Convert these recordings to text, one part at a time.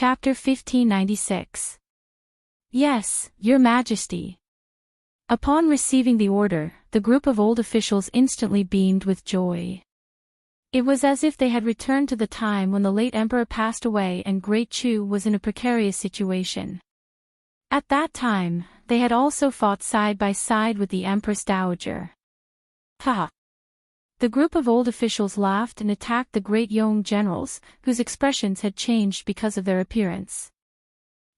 Chapter 1596. Yes, Your Majesty. Upon receiving the order, the group of old officials instantly beamed with joy. It was as if they had returned to the time when the late emperor passed away and Great Chu was in a precarious situation. At that time, they had also fought side by side with the Empress Dowager. Ha! The group of old officials laughed and attacked the great Yong generals, whose expressions had changed because of their appearance.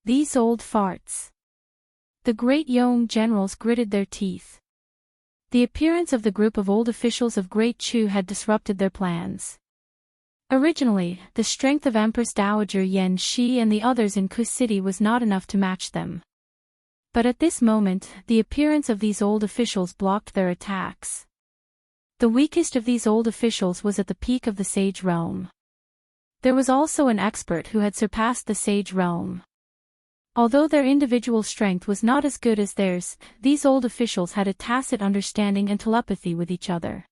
These old farts. The great Yong generals gritted their teeth. The appearance of the group of old officials of Great Chu had disrupted their plans. Originally, the strength of Empress Dowager Yan Shi and the others in Ku City was not enough to match them. But at this moment, the appearance of these old officials blocked their attacks. The weakest of these old officials was at the peak of the Sage Realm. There was also an expert who had surpassed the Sage Realm. Although their individual strength was not as good as theirs, these old officials had a tacit understanding and telepathy with each other.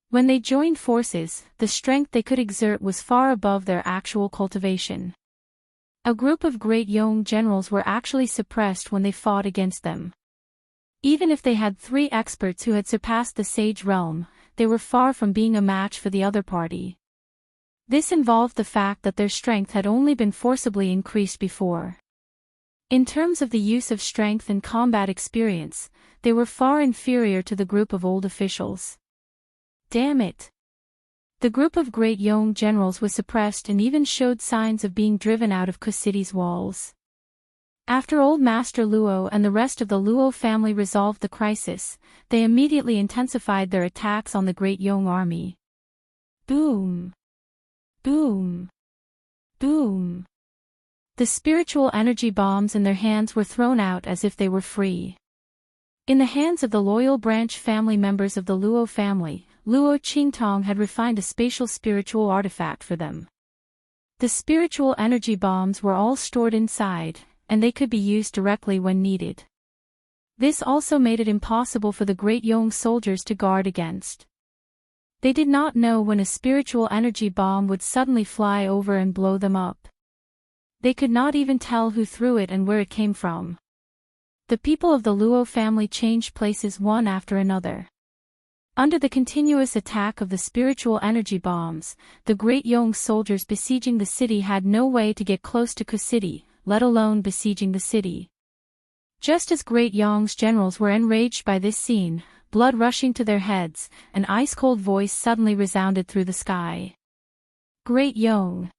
When they joined forces, the strength they could exert was far above their actual cultivation. A group of great Yong generals were actually suppressed when they fought against them. Even if they had 3 experts who had surpassed the Sage Realm, they were far from being a match for the other party. This involved the fact that their strength had only been forcibly increased before. In terms of the use of strength and combat experience, they were far inferior to the group of old officials. Damn it! The group of great Yong generals was suppressed and even showed signs of being driven out of Ku City's walls. After Old Master Luo and the rest of the Luo family resolved the crisis, they immediately intensified their attacks on the great Yong army. Boom! Boom! Boom! The spiritual energy bombs in their hands were thrown out as if they were free. In the hands of the loyal branch family members of the Luo family, Luo Qingtong had refined a spatial spiritual artifact for them. The spiritual energy bombs were all stored inside, and they could be used directly when needed. This also made it impossible for the great Yong soldiers to guard against. They did not know when a spiritual energy bomb would suddenly fly over and blow them up. They could not even tell who threw it and where it came from. The people of the Luo family changed places one after another. Under the continuous attack of the spiritual energy bombs, the great Yong soldiers besieging the city had no way to get close to Ku City, let alone besieging the city. Just as great Yong's generals were enraged by this scene, blood rushing to their heads, an ice-cold voice suddenly resounded through the sky. Great Yong!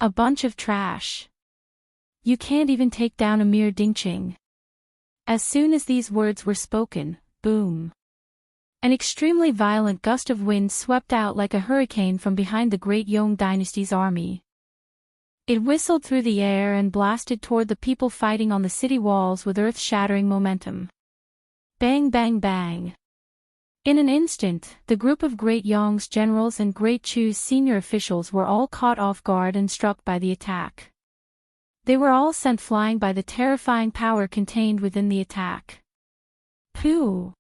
A bunch of trash. You can't even take down a mere dingching. As soon as these words were spoken, boom! An extremely violent gust of wind swept out like a hurricane from behind the great Yong dynasty's army. It whistled through the air and blasted toward the people fighting on the city walls with earth-shattering momentum. Bang bang bang! In an instant, the group of Great Yong's generals and Great Chu's senior officials were all caught off guard and struck by the attack. They were all sent flying by the terrifying power contained within the attack. Pooh!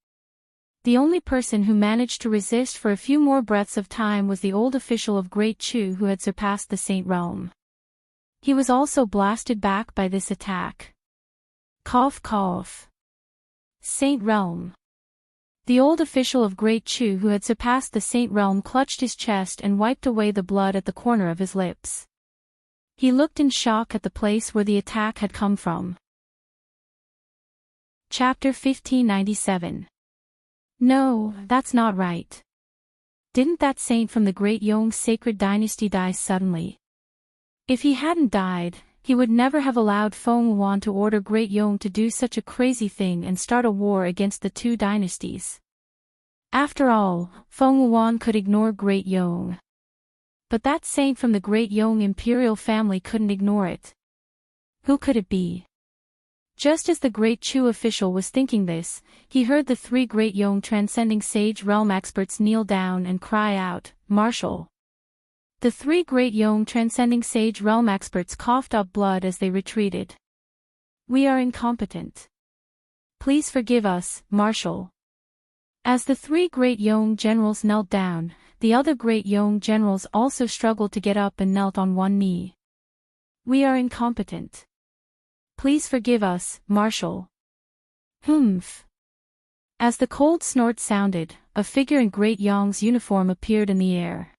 The only person who managed to resist for a few more breaths of time was the old official of Great Chu who had surpassed the Saint Realm. He was also blasted back by this attack. Cough cough. Saint Realm. The old official of Great Chu who had surpassed the Saint Realm clutched his chest and wiped away the blood at the corner of his lips. He looked in shock at the place where the attack had come from. Chapter 1597. No, that's not right. Didn't that saint from the Great Yong sacred dynasty die suddenly? If he hadn't died, he would never have allowed Feng Wuan to order Great Yong to do such a crazy thing and start a war against the 2 dynasties. After all, Feng Wuan could ignore Great Yong. But that saint from the Great Yong imperial family couldn't ignore it. Who could it be? Just as the Great Chu official was thinking this, he heard the 3 Great Yong transcending Sage Realm experts kneel down and cry out, "Marshal!" The 3 Great Yong transcending Sage Realm experts coughed up blood as they retreated. "We are incompetent. Please forgive us, Marshal." As the 3 Great Yong generals knelt down, the other Great Yong generals also struggled to get up and knelt on one knee. We are incompetent. Please forgive us, Marshal. Humph. As the cold snort sounded, a figure in Great Yong's uniform appeared in the air.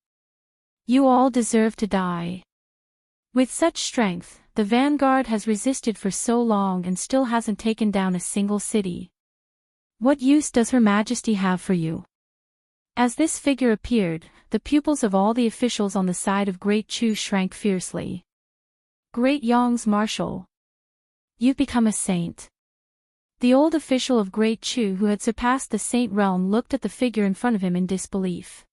You all deserve to die. With such strength, the vanguard has resisted for so long and still hasn't taken down a single city. What use does Her Majesty have for you? As this figure appeared, the pupils of all the officials on the side of Great Chu shrank fiercely. Great Yong's Marshal. You've become a saint. The old official of Great Chu who had surpassed the saint realm looked at the figure in front of him in disbelief.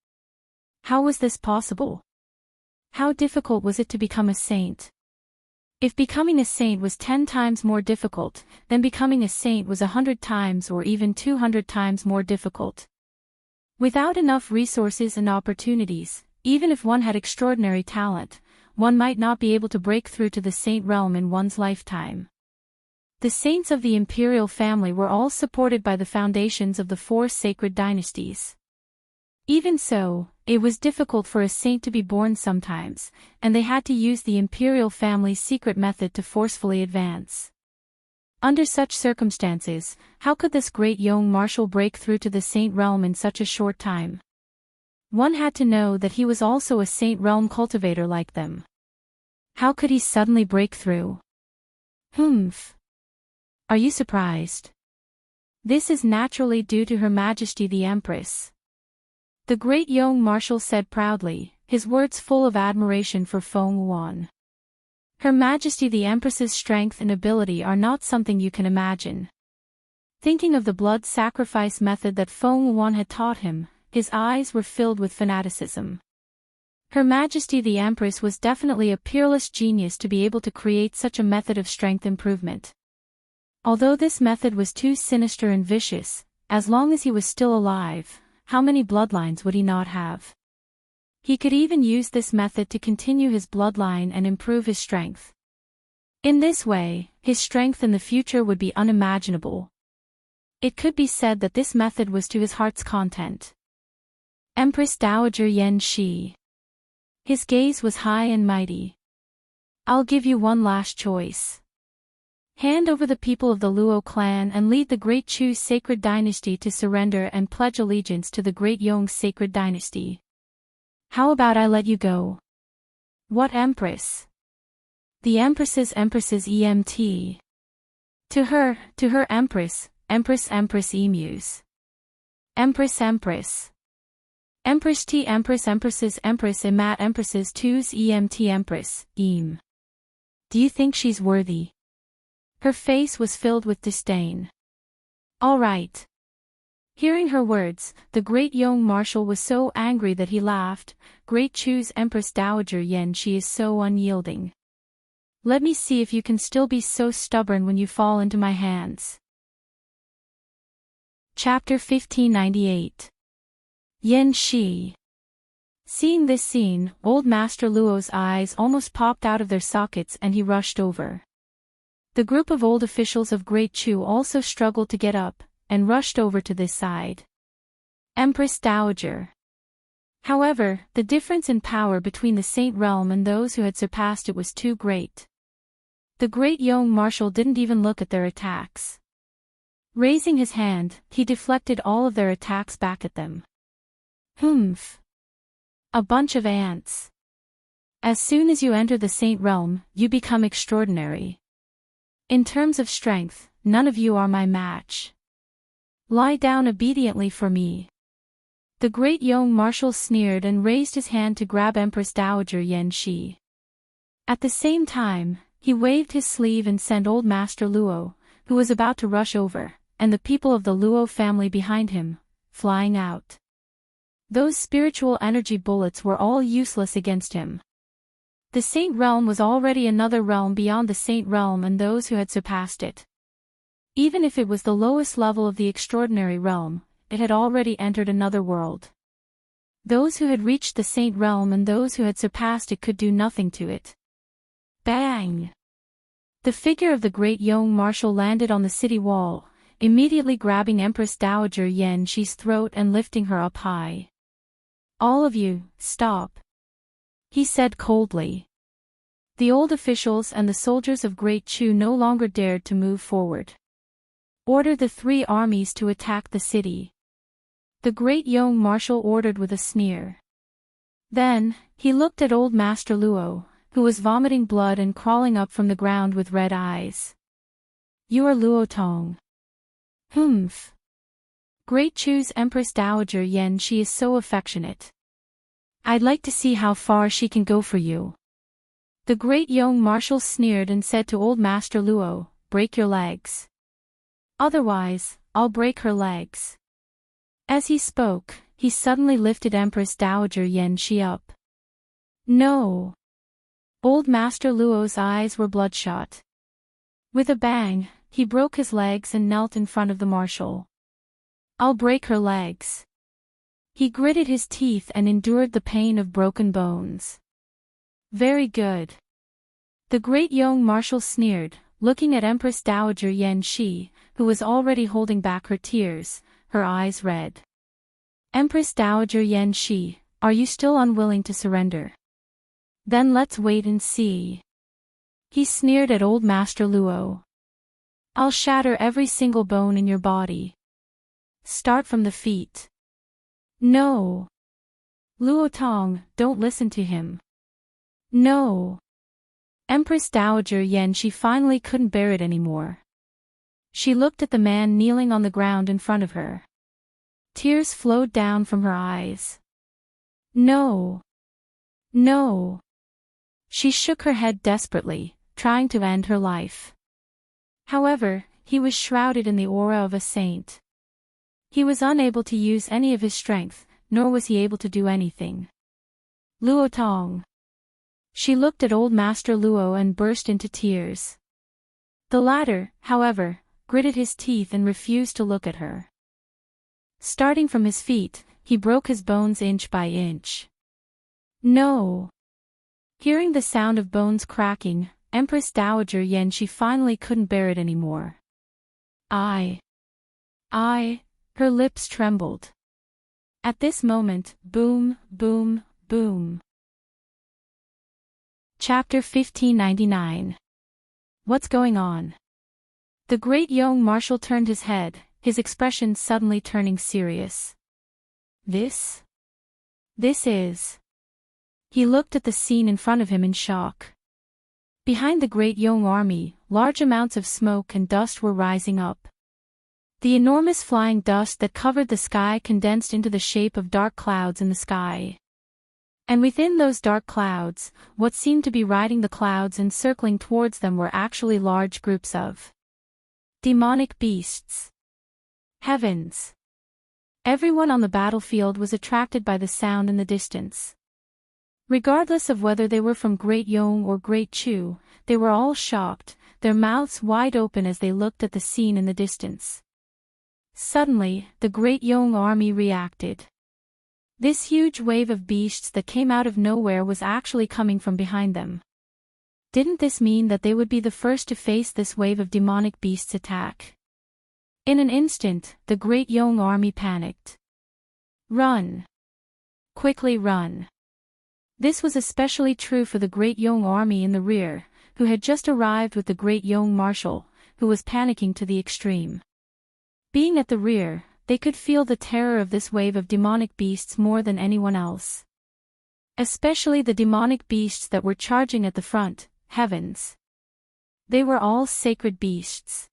How was this possible? How difficult was it to become a saint? If becoming a saint was 10 times more difficult, then becoming a saint was 100 times or even 200 times more difficult. Without enough resources and opportunities, even if one had extraordinary talent, one might not be able to break through to the saint realm in one's lifetime. The saints of the imperial family were all supported by the foundations of the 4 sacred dynasties. Even so, it was difficult for a saint to be born sometimes, and they had to use the imperial family's secret method to forcefully advance. Under such circumstances, how could this great young marshal break through to the saint realm in such a short time? One had to know that he was also a saint realm cultivator like them. How could he suddenly break through? Humph. Are you surprised? This is naturally due to Her Majesty the Empress. The great young marshal said proudly, his words full of admiration for Feng Wuan. Her Majesty the Empress's strength and ability are not something you can imagine. Thinking of the blood sacrifice method that Feng Wuan had taught him, his eyes were filled with fanaticism. Her Majesty the Empress was definitely a peerless genius to be able to create such a method of strength improvement. Although this method was too sinister and vicious, as long as he was still alive, how many bloodlines would he not have? He could even use this method to continue his bloodline and improve his strength. In this way, his strength in the future would be unimaginable. It could be said that this method was to his heart's content. Empress Dowager Yen Shi. His gaze was high and mighty. I'll give you one last choice. Hand over the people of the Luo clan and lead the Great Chu sacred dynasty to surrender and pledge allegiance to the Great Yong sacred dynasty. How about I let you go? What empress? The empress's EMT. To her empress emus. Empress. Empress T empresses emat empresses 2's EMT empress, em. Do you think she's worthy? Her face was filled with disdain. All right. Hearing her words, the great young marshal was so angry that he laughed. Great Chu's Empress Dowager Yen Shi is so unyielding. Let me see if you can still be so stubborn when you fall into my hands. Chapter 1598. Yen Shi. Seeing this scene, old Master Luo's eyes almost popped out of their sockets and he rushed over. The group of old officials of Great Chu also struggled to get up, and rushed over to this side. Empress Dowager. However, the difference in power between the Saint realm and those who had surpassed it was too great. The great young marshal didn't even look at their attacks. Raising his hand, he deflected all of their attacks back at them. Humph. A bunch of ants. As soon as you enter the Saint realm, you become extraordinary. In terms of strength, none of you are my match. Lie down obediently for me. The great young marshal sneered and raised his hand to grab Empress Dowager Yen Shi. At the same time, he waved his sleeve and sent old Master Luo, who was about to rush over, and the people of the Luo family behind him, flying out. Those spiritual energy bullets were all useless against him. The Saint realm was already another realm beyond the Saint realm and those who had surpassed it. Even if it was the lowest level of the extraordinary realm, it had already entered another world. Those who had reached the Saint realm and those who had surpassed it could do nothing to it. Bang! The figure of the great young marshal landed on the city wall, immediately grabbing Empress Dowager Yen Shi's throat and lifting her up high. All of you, stop. He said coldly. The old officials and the soldiers of Great Chu no longer dared to move forward. Order the 3 armies to attack the city. The great young marshal ordered with a sneer. Then, he looked at old Master Luo, who was vomiting blood and crawling up from the ground with red eyes. You are Luo Tong. Humph. Great Chu's Empress Dowager Yan, she is so affectionate. I'd like to see how far she can go for you. The great young marshal sneered and said to old Master Luo, break your legs. Otherwise, I'll break her legs. As he spoke, he suddenly lifted Empress Dowager Yan Shi up. No. Old Master Luo's eyes were bloodshot. With a bang, he broke his legs and knelt in front of the marshal. I'll break her legs. He gritted his teeth and endured the pain of broken bones. Very good. The great young marshal sneered, looking at Empress Dowager Yan Shi, who was already holding back her tears, her eyes red. Empress Dowager Yan Shi, are you still unwilling to surrender? Then let's wait and see. He sneered at old Master Luo. I'll shatter every single bone in your body. Start from the feet. No. Luo Tong, don't listen to him. No. Empress Dowager Yan Shi finally couldn't bear it anymore. She looked at the man kneeling on the ground in front of her. Tears flowed down from her eyes. No. No. She shook her head desperately, trying to end her life. However, he was shrouded in the aura of a saint. He was unable to use any of his strength, nor was he able to do anything. Luo Tong. She looked at old Master Luo and burst into tears. The latter, however, gritted his teeth and refused to look at her. Starting from his feet, he broke his bones inch by inch. No. Hearing the sound of bones cracking, Empress Dowager Yan Shi finally couldn't bear it anymore. Her lips trembled. At this moment, boom, boom, boom. Chapter 1599. What's going on? The great young marshal turned his head, his expression suddenly turning serious. This is... He looked at the scene in front of him in shock. Behind the great young army, large amounts of smoke and dust were rising up. The enormous flying dust that covered the sky condensed into the shape of dark clouds in the sky. And within those dark clouds, what seemed to be riding the clouds and circling towards them were actually large groups of demonic beasts. Heavens! Everyone on the battlefield was attracted by the sound in the distance. Regardless of whether they were from Great Yong or Great Chu, they were all shocked, their mouths wide open as they looked at the scene in the distance. Suddenly, the Great Yong army reacted. This huge wave of beasts that came out of nowhere was actually coming from behind them. Didn't this mean that they would be the first to face this wave of demonic beasts' attack? In an instant, the Great Yong army panicked. Run! Quickly run! This was especially true for the Great Yong army in the rear, who had just arrived with the Great Yong marshal, who was panicking to the extreme. Being at the rear, they could feel the terror of this wave of demonic beasts more than anyone else. Especially the demonic beasts that were charging at the front, heavens. They were all sacred beasts.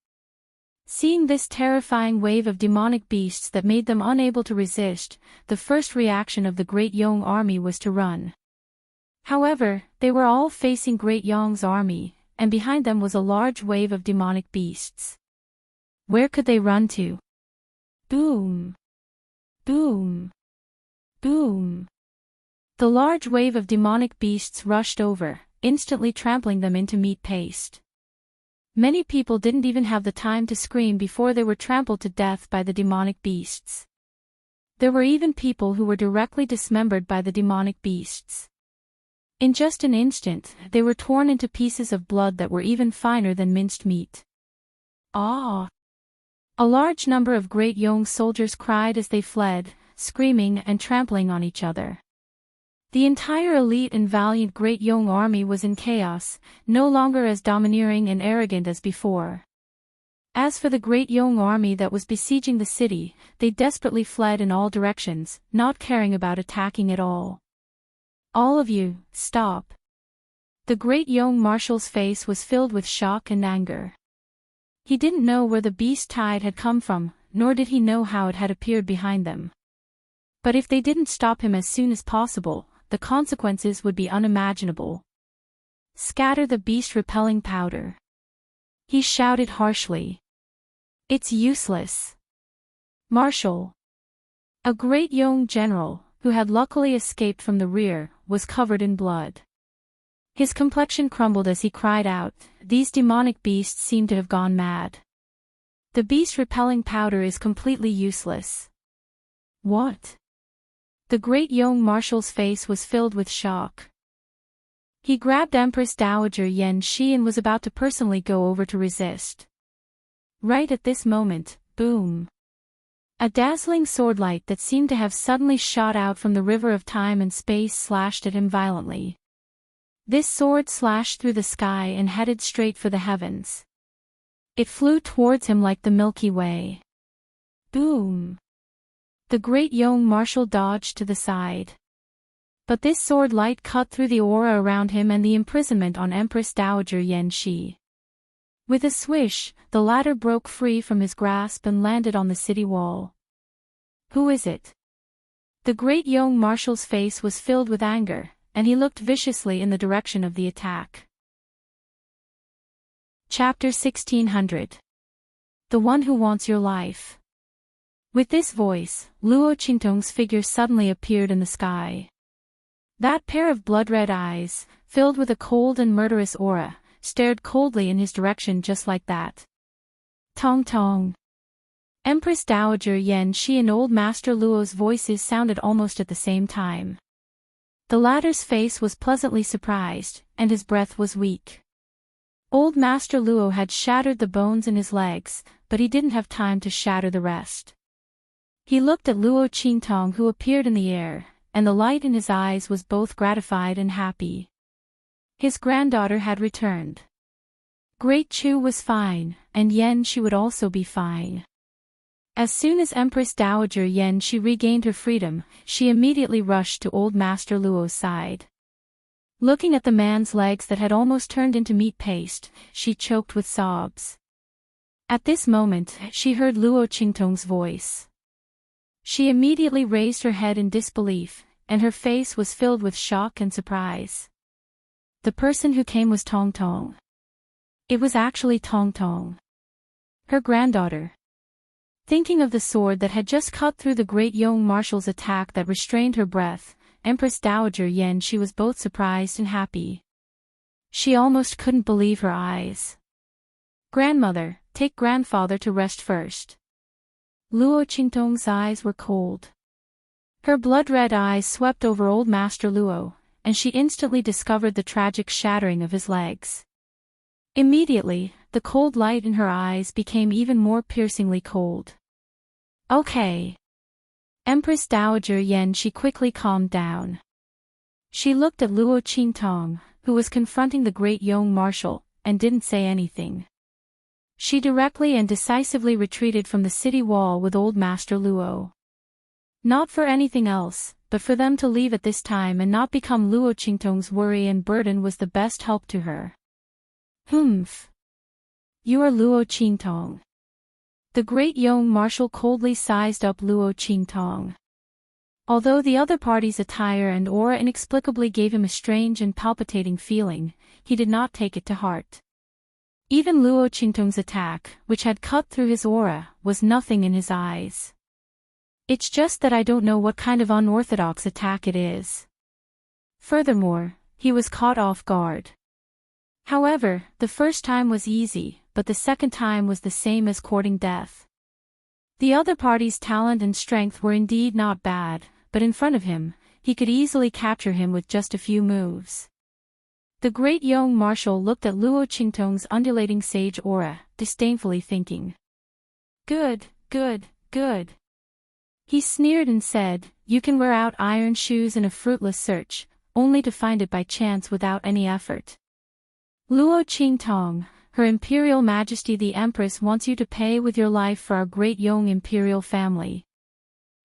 Seeing this terrifying wave of demonic beasts that made them unable to resist, the first reaction of the Great Yong army was to run. However, they were all facing Great Yong's army, and behind them was a large wave of demonic beasts. Where could they run to? Boom! Boom! Boom! The large wave of demonic beasts rushed over, instantly trampling them into meat paste. Many people didn't even have the time to scream before they were trampled to death by the demonic beasts. There were even people who were directly dismembered by the demonic beasts. In just an instant, they were torn into pieces of blood that were even finer than minced meat. Ah! A large number of Great Yong soldiers cried as they fled, screaming and trampling on each other. The entire elite and valiant Great Yong army was in chaos, no longer as domineering and arrogant as before. As for the Great Yong army that was besieging the city, they desperately fled in all directions, not caring about attacking at all. "All of you, stop." The Great Yong marshal's face was filled with shock and anger. He didn't know where the beast tide had come from, nor did he know how it had appeared behind them. But if they didn't stop him as soon as possible, the consequences would be unimaginable. "Scatter the beast-repelling powder," he shouted harshly. "It's useless." Marshal, a Great Yong general, who had luckily escaped from the rear, was covered in blood. His complexion crumbled as he cried out, "These demonic beasts seem to have gone mad. The beast-repelling powder is completely useless." "What?" The Great Yong marshal's face was filled with shock. He grabbed Empress Dowager Yen Shi and was about to personally go over to resist. Right at this moment, boom! A dazzling swordlight that seemed to have suddenly shot out from the river of time and space slashed at him violently. This sword slashed through the sky and headed straight for the heavens. It flew towards him like the Milky Way. Boom! The Great Yong marshal dodged to the side. But this sword light cut through the aura around him and the imprisonment on Empress Dowager Yen Shi. With a swish, the latter broke free from his grasp and landed on the city wall. "Who is it?" The Great Yong marshal's face was filled with anger, and he looked viciously in the direction of the attack. Chapter 1600. The One Who Wants Your Life. With this voice, Luo Qingtong's figure suddenly appeared in the sky. That pair of blood-red eyes, filled with a cold and murderous aura, stared coldly in his direction just like that. Tong tong. Empress Dowager Yen Shi and Old Master Luo's voices sounded almost at the same time. The latter's face was pleasantly surprised, and his breath was weak. Old Master Luo had shattered the bones in his legs, but he didn't have time to shatter the rest. He looked at Luo Qingtong, who appeared in the air, and the light in his eyes was both gratified and happy. His granddaughter had returned. Great Chu was fine, and Yen Shi would also be fine. As soon as Empress Dowager Yen Shi regained her freedom, she immediately rushed to Old Master Luo's side. Looking at the man's legs that had almost turned into meat paste, she choked with sobs. At this moment, she heard Luo Qingtong's voice. She immediately raised her head in disbelief, and her face was filled with shock and surprise. The person who came was Tong Tong. It was actually Tong Tong, her granddaughter. Thinking of the sword that had just cut through the Great Yong marshal's attack that restrained her breath, Empress Dowager Yen Shi was both surprised and happy. She almost couldn't believe her eyes. "Grandmother, take grandfather to rest first." Luo Qingtong's eyes were cold. Her blood-red eyes swept over Old Master Luo, and she instantly discovered the tragic shattering of his legs. Immediately, the cold light in her eyes became even more piercingly cold. "Okay." Empress Dowager Yen Shi quickly calmed down. She looked at Luo Qingtong, who was confronting the Great Yong marshal, and didn't say anything. She directly and decisively retreated from the city wall with Old Master Luo. Not for anything else, but for them to leave at this time and not become Luo Qingtong's worry and burden was the best help to her. "Humph. You are Luo Qingtong." The Great Yong marshal coldly sized up Luo Qingtong. Although the other party's attire and aura inexplicably gave him a strange and palpitating feeling, he did not take it to heart. Even Luo Qingtong's attack, which had cut through his aura, was nothing in his eyes. "It's just that I don't know what kind of unorthodox attack it is." Furthermore, he was caught off guard. However, the first time was easy, but the second time was the same as courting death. The other party's talent and strength were indeed not bad, but in front of him, he could easily capture him with just a few moves. The Great Yong marshal looked at Luo Qingtong's undulating sage aura, disdainfully thinking, Good, good, good." He sneered and said, you can wear out iron shoes in a fruitless search, only to find it by chance without any effort. Luo Qingtong, Her Imperial Majesty the Empress wants you to pay with your life for our great Yong imperial family.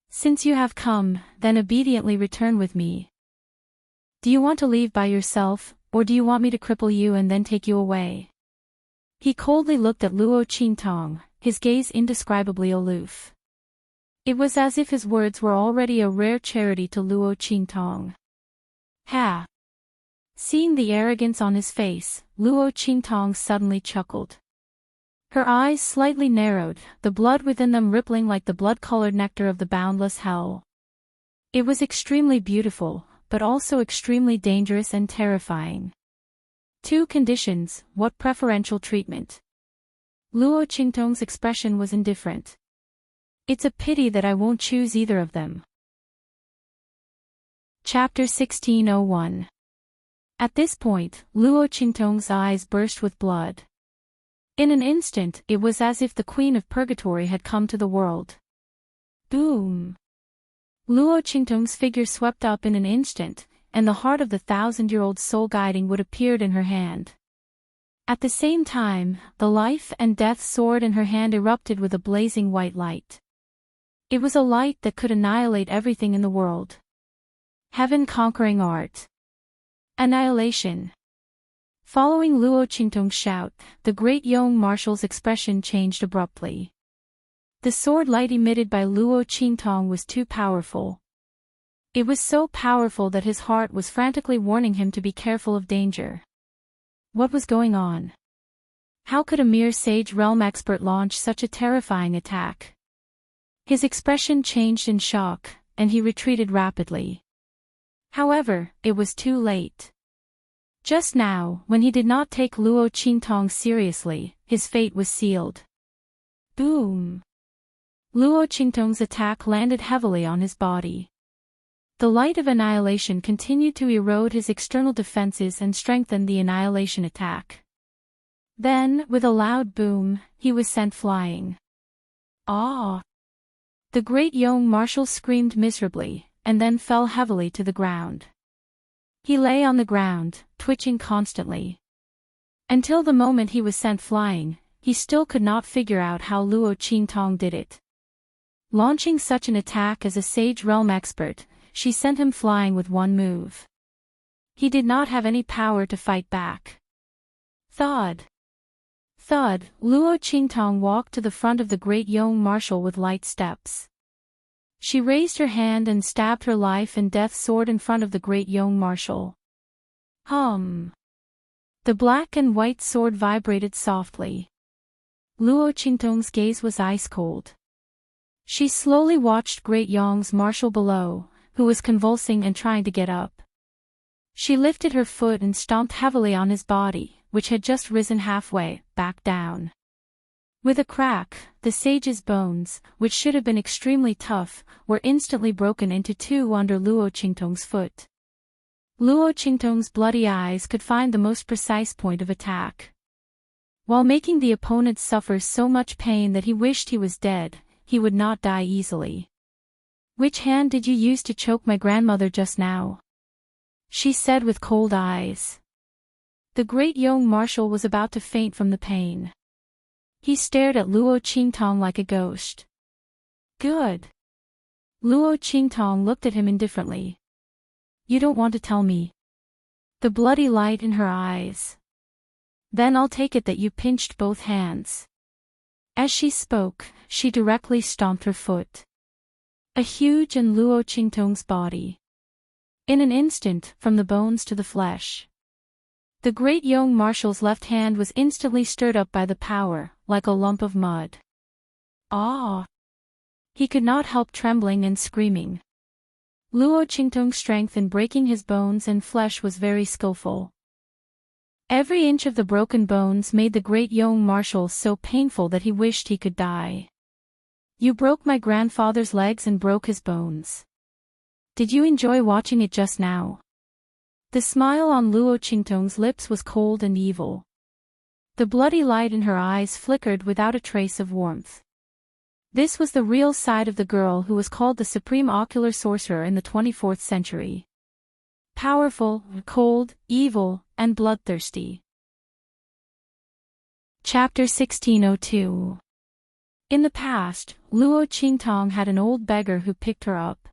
Since you have come, then obediently return with me. Do you want to leave by yourself, or do you want me to cripple you and then take you away? He coldly looked at Luo Qingtong, his gaze indescribably aloof. It was as if his words were already a rare charity to Luo Qingtong. Ha! Seeing the arrogance on his face, Luo Qingtong suddenly chuckled. Her eyes slightly narrowed, the blood within them rippling like the blood-colored nectar of the boundless hell. It was extremely beautiful, but also extremely dangerous and terrifying. Two conditions, what preferential treatment? Luo Qingtong's expression was indifferent. It's a pity that I won't choose either of them. Chapter 1601. At this point, Luo Qingtong's eyes burst with blood. In an instant, it was as if the Queen of Purgatory had come to the world. Boom! Luo Qingtong's figure swept up in an instant, and the heart of the 1,000-year-old soul guiding wood appeared in her hand. At the same time, the life and death sword in her hand erupted with a blazing white light. It was a light that could annihilate everything in the world. Heaven-conquering art. Annihilation. Following Luo Qingtong's shout, the great Yong marshal's expression changed abruptly. The sword light emitted by Luo Qingtong was too powerful. It was so powerful that his heart was frantically warning him to be careful of danger. What was going on? How could a mere Sage Realm expert launch such a terrifying attack? His expression changed in shock, and he retreated rapidly. However, it was too late. Just now, when he did not take Luo Qingtong seriously, his fate was sealed. Boom! Luo Qingtong's attack landed heavily on his body. The light of annihilation continued to erode his external defenses and strengthen the annihilation attack. Then, with a loud boom, he was sent flying. Ah! The great Yong marshal screamed miserably, and then fell heavily to the ground. He lay on the ground, twitching constantly. Until the moment he was sent flying, he still could not figure out how Luo Qingtong did it. Launching such an attack as a Sage Realm expert, she sent him flying with one move. He did not have any power to fight back. Thud! Thud! Luo Qingtong walked to the front of the great Yong marshal with light steps. She raised her hand and stabbed her life and death sword in front of the great Yong marshal. Hum! The black and white sword vibrated softly. Luo Qingtong's gaze was ice cold. She slowly watched great Yong's marshal below, who was convulsing and trying to get up. She lifted her foot and stomped heavily on his body, which had just risen halfway, back down. With a crack, the sage's bones, which should have been extremely tough, were instantly broken into two under Luo Qingtong's foot. Luo Qingtong's bloody eyes could find the most precise point of attack. While making the opponent suffer so much pain that he wished he was dead, he would not die easily. "Which hand did you use to choke my grandmother just now?" she said with cold eyes. The great Yong marshal was about to faint from the pain. He stared at Luo Qingtong like a ghost. Good. Luo Qingtong looked at him indifferently. You don't want to tell me. The bloody light in her eyes. Then I'll take it that you pinched both hands. As she spoke, she directly stomped her foot. A huge in Luo Qingtong's body. In an instant, from the bones to the flesh. The great Yong marshal's left hand was instantly stirred up by the power, like a lump of mud. Ah! He could not help trembling and screaming. Luo Qingtong's strength in breaking his bones and flesh was very skillful. Every inch of the broken bones made the great Yong marshal so painful that he wished he could die. You broke my grandfather's legs and broke his bones. Did you enjoy watching it just now? The smile on Luo Qingtong's lips was cold and evil. The bloody light in her eyes flickered without a trace of warmth. This was the real side of the girl who was called the supreme ocular sorcerer in the 24th century. Powerful, cold, evil, and bloodthirsty. Chapter 1602. In the past, Luo Qingtong had an old beggar who picked her up.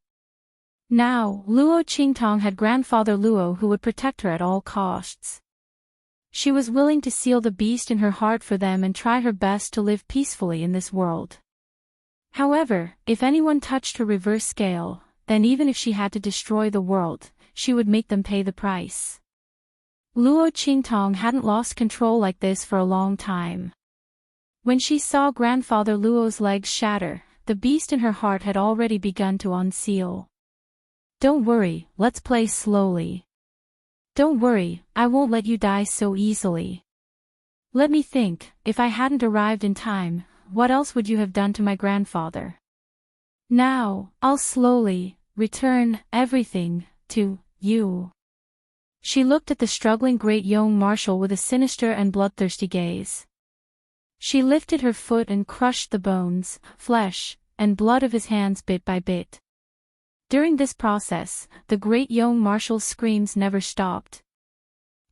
Now, Luo Qingtong had grandfather Luo who would protect her at all costs. She was willing to seal the beast in her heart for them and try her best to live peacefully in this world. However, if anyone touched her reverse scale, then even if she had to destroy the world, she would make them pay the price. Luo Qingtong hadn't lost control like this for a long time. When she saw grandfather Luo's legs shatter, the beast in her heart had already begun to unseal. Don't worry, let's play slowly. Don't worry, I won't let you die so easily. Let me think, if I hadn't arrived in time, what else would you have done to my grandfather? Now, I'll slowly return everything to you. She looked at the struggling great young marshal with a sinister and bloodthirsty gaze. She lifted her foot and crushed the bones, flesh, and blood of his hands bit by bit. During this process, the great young marshal's screams never stopped.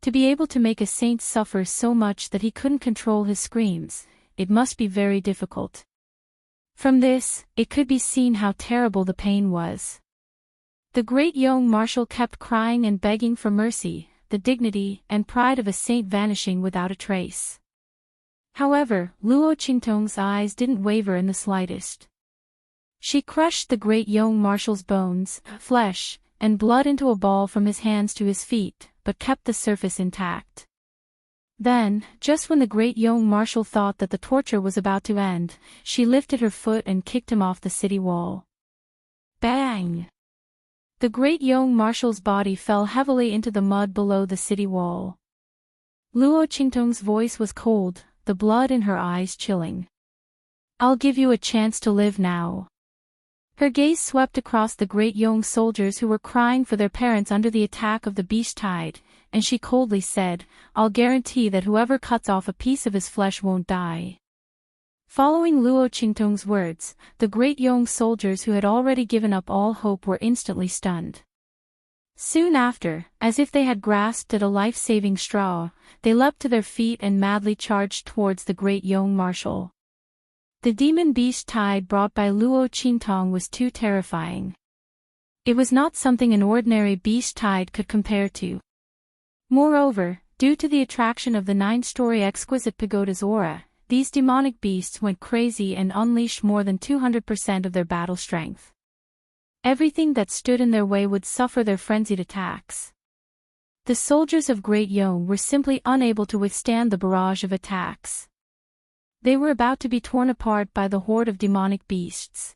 To be able to make a saint suffer so much that he couldn't control his screams, it must be very difficult. From this, it could be seen how terrible the pain was. The great young marshal kept crying and begging for mercy, the dignity and pride of a saint vanishing without a trace. However, Luo Qingtong's eyes didn't waver in the slightest. She crushed the great young marshal's bones, flesh, and blood into a ball from his hands to his feet, but kept the surface intact. Then, just when the great young marshal thought that the torture was about to end, she lifted her foot and kicked him off the city wall. Bang! The great young marshal's body fell heavily into the mud below the city wall. Luo Qingtong's voice was cold, the blood in her eyes chilling. I'll give you a chance to live now. Her gaze swept across the great young soldiers who were crying for their parents under the attack of the beast tide, and she coldly said, I'll guarantee that whoever cuts off a piece of his flesh won't die. Following Luo Qingtong's words, the great young soldiers who had already given up all hope were instantly stunned. Soon after, as if they had grasped at a life-saving straw, they leapt to their feet and madly charged towards the great young marshal. The demon beast tide brought by Luo Qingtong was too terrifying. It was not something an ordinary beast tide could compare to. Moreover, due to the attraction of the 9-story exquisite pagoda's aura, these demonic beasts went crazy and unleashed more than 200% of their battle strength. Everything that stood in their way would suffer their frenzied attacks. The soldiers of Great Yong were simply unable to withstand the barrage of attacks. They were about to be torn apart by the horde of demonic beasts.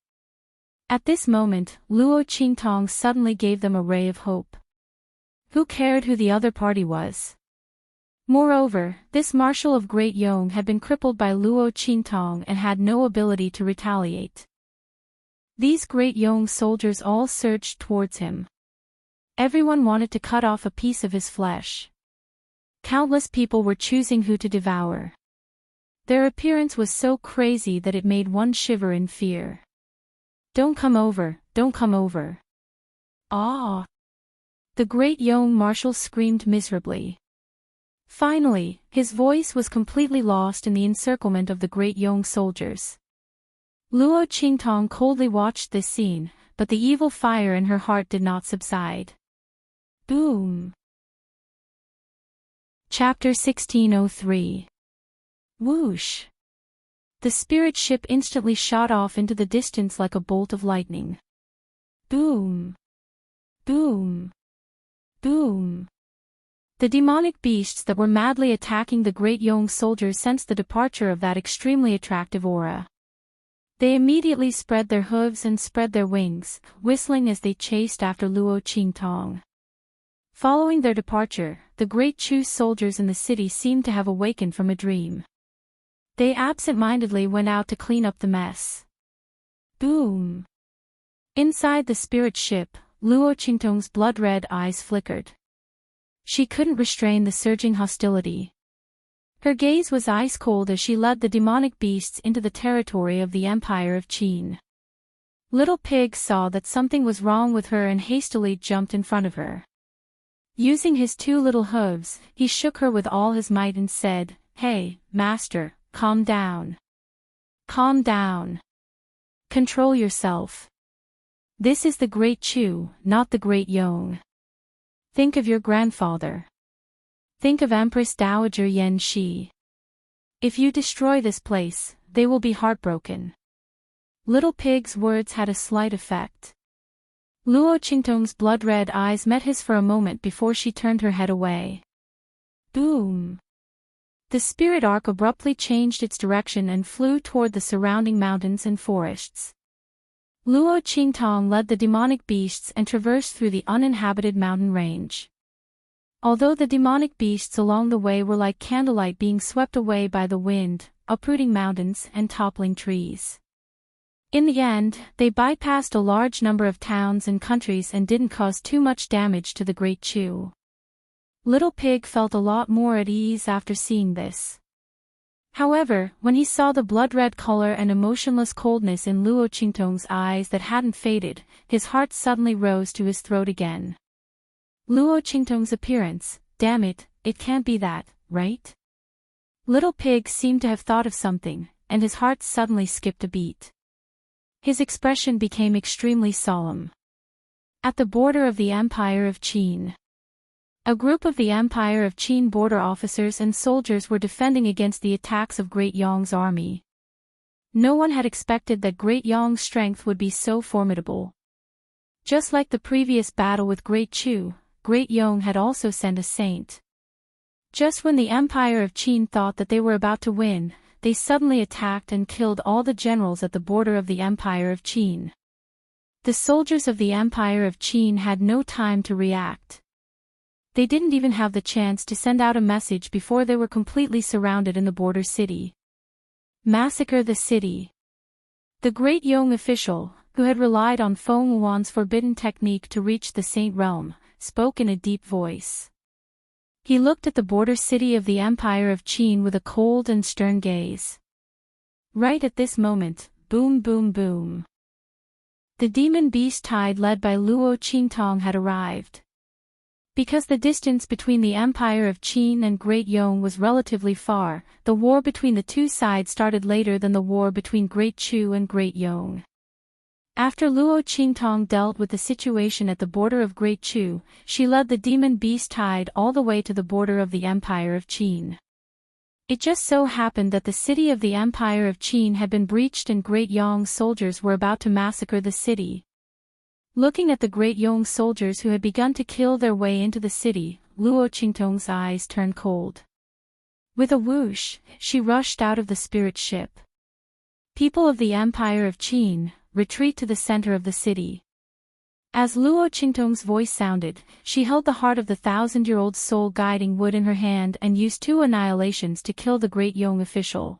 At this moment, Luo Qingtong suddenly gave them a ray of hope. Who cared who the other party was? Moreover, this marshal of Great Yong had been crippled by Luo Qingtong and had no ability to retaliate. These Great Yong soldiers all surged towards him. Everyone wanted to cut off a piece of his flesh. Countless people were choosing who to devour. Their appearance was so crazy that it made one shiver in fear. Don't come over, don't come over. Ah! The Great Yong marshal screamed miserably. Finally, his voice was completely lost in the encirclement of the Great Yong soldiers. Luo Qingtong coldly watched this scene, but the evil fire in her heart did not subside. Boom! Chapter 1603. Whoosh! The spirit ship instantly shot off into the distance like a bolt of lightning. Boom! Boom! Boom! The demonic beasts that were madly attacking the Great Yong soldiers sensed the departure of that extremely attractive aura. They immediately spread their hooves and spread their wings, whistling as they chased after Luo Qingtong. Following their departure, the Great Chu soldiers in the city seemed to have awakened from a dream. They absent-mindedly went out to clean up the mess. Boom! Inside the spirit ship, Luo Qingtong's blood-red eyes flickered. She couldn't restrain the surging hostility. Her gaze was ice-cold as she led the demonic beasts into the territory of the Empire of Qin. Little Pig saw that something was wrong with her and hastily jumped in front of her. Using his two little hooves, he shook her with all his might and said, "Hey, master, calm down. Calm down. Control yourself. This is the Great Chu, not the Great Yong. Think of your grandfather. Think of Empress Dowager Yen Shi. If you destroy this place, they will be heartbroken." Little Pig's words had a slight effect. Luo Qingtong's blood-red eyes met his for a moment before she turned her head away. Boom! The spirit arc abruptly changed its direction and flew toward the surrounding mountains and forests. Luo Qingtong led the demonic beasts and traversed through the uninhabited mountain range. Although the demonic beasts along the way were like candlelight being swept away by the wind, uprooting mountains and toppling trees. In the end, they bypassed a large number of towns and countries and didn't cause too much damage to the Great Chu. Little Pig felt a lot more at ease after seeing this. However, when he saw the blood-red color and emotionless coldness in Luo Qingtong's eyes that hadn't faded, his heart suddenly rose to his throat again. Luo Qingtong's appearance, damn it, it can't be that, right? Little Pig seemed to have thought of something, and his heart suddenly skipped a beat. His expression became extremely solemn. At the border of the Empire of Qin. A group of the Empire of Qin border officers and soldiers were defending against the attacks of Great Yong's army. No one had expected that Great Yong's strength would be so formidable. Just like the previous battle with Great Chu, Great Yong had also sent a saint. Just when the Empire of Qin thought that they were about to win, they suddenly attacked and killed all the generals at the border of the Empire of Qin. The soldiers of the Empire of Qin had no time to react. They didn't even have the chance to send out a message before they were completely surrounded in the border city. Massacre the city. The Great Yong official, who had relied on Feng Wuan's forbidden technique to reach the Saint Realm, spoke in a deep voice. He looked at the border city of the Empire of Qin with a cold and stern gaze. Right at this moment, boom boom boom. The demon beast tide led by Luo Qingtong had arrived. Because the distance between the Empire of Qin and Great Yong was relatively far, the war between the two sides started later than the war between Great Chu and Great Yong. After Luo Qingtong dealt with the situation at the border of Great Chu, she led the demon beast tide all the way to the border of the Empire of Qin. It just so happened that the city of the Empire of Qin had been breached and Great Yong's soldiers were about to massacre the city. Looking at the Great Yong soldiers who had begun to kill their way into the city, Luo Qingtong's eyes turned cold. With a whoosh, she rushed out of the spirit ship. People of the Empire of Qin, retreat to the center of the city. As Luo Qingtong's voice sounded, she held the heart of the 1,000-year-old soul guiding wood in her hand and used 2 annihilations to kill the Great Yong official.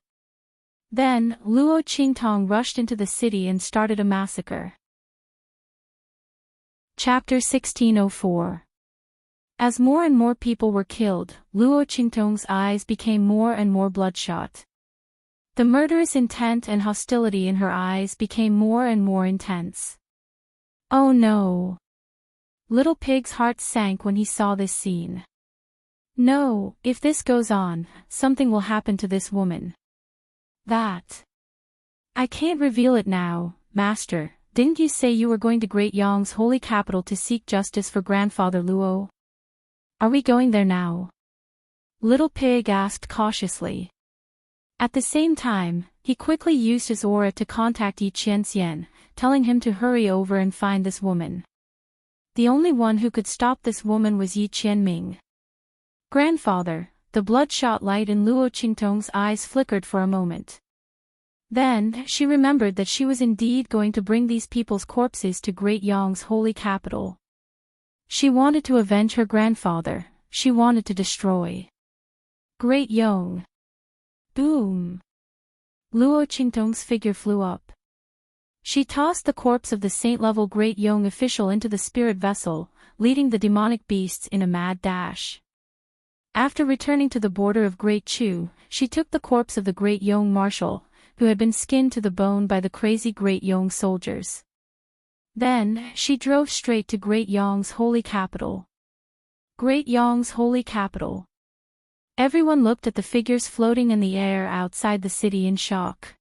Then, Luo Qingtong rushed into the city and started a massacre. Chapter 1604. As more and more people were killed, Luo Qingtong's eyes became more and more bloodshot. The murderous intent and hostility in her eyes became more and more intense. Oh no! Little Pig's heart sank when he saw this scene. No, if this goes on, something will happen to this woman. That. I can't reveal it now, Master. Didn't you say you were going to Great Yong's holy capital to seek justice for Grandfather Luo? Are we going there now? Little Pig asked cautiously. At the same time, he quickly used his aura to contact Yi Qianxian, telling him to hurry over and find this woman. The only one who could stop this woman was Yi Qianming. Grandfather, the bloodshot light in Luo Qingtong's eyes flickered for a moment. Then, she remembered that she was indeed going to bring these people's corpses to Great Yong's holy capital. She wanted to avenge her grandfather, she wanted to destroy Great Yong. Boom! Luo Qingtong's figure flew up. She tossed the corpse of the saint-level Great Yong official into the spirit vessel, leading the demonic beasts in a mad dash. After returning to the border of Great Chu, she took the corpse of the Great Yong marshal, who had been skinned to the bone by the crazy Great Yong soldiers. Then, she drove straight to Great Yong's holy capital. Great Yong's holy capital. Everyone looked at the figures floating in the air outside the city in shock.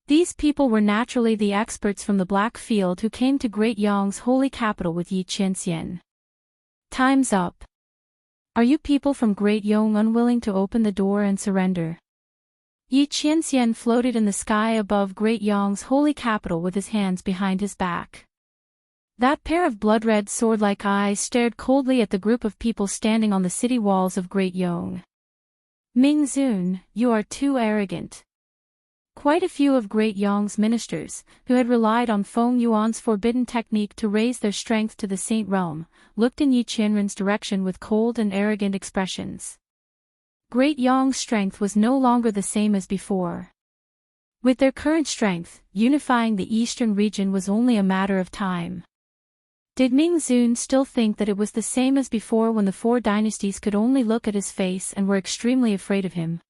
These people were naturally the experts from the Black Field who came to Great Yong's holy capital with Yi Qianxian. Time's up. Are you people from Great Yong unwilling to open the door and surrender? Yi Qianxian floated in the sky above Great Yong's holy capital with his hands behind his back. That pair of blood-red sword-like eyes stared coldly at the group of people standing on the city walls of Great Yong. Ming Zun, you are too arrogant. Quite a few of Great Yong's ministers, who had relied on Feng Yuan's forbidden technique to raise their strength to the saint realm, looked in Yi Qianren's direction with cold and arrogant expressions. Great Yong's strength was no longer the same as before. With their current strength, unifying the eastern region was only a matter of time. Did Ming Zun still think that it was the same as before when the four dynasties could only look at his face and were extremely afraid of him?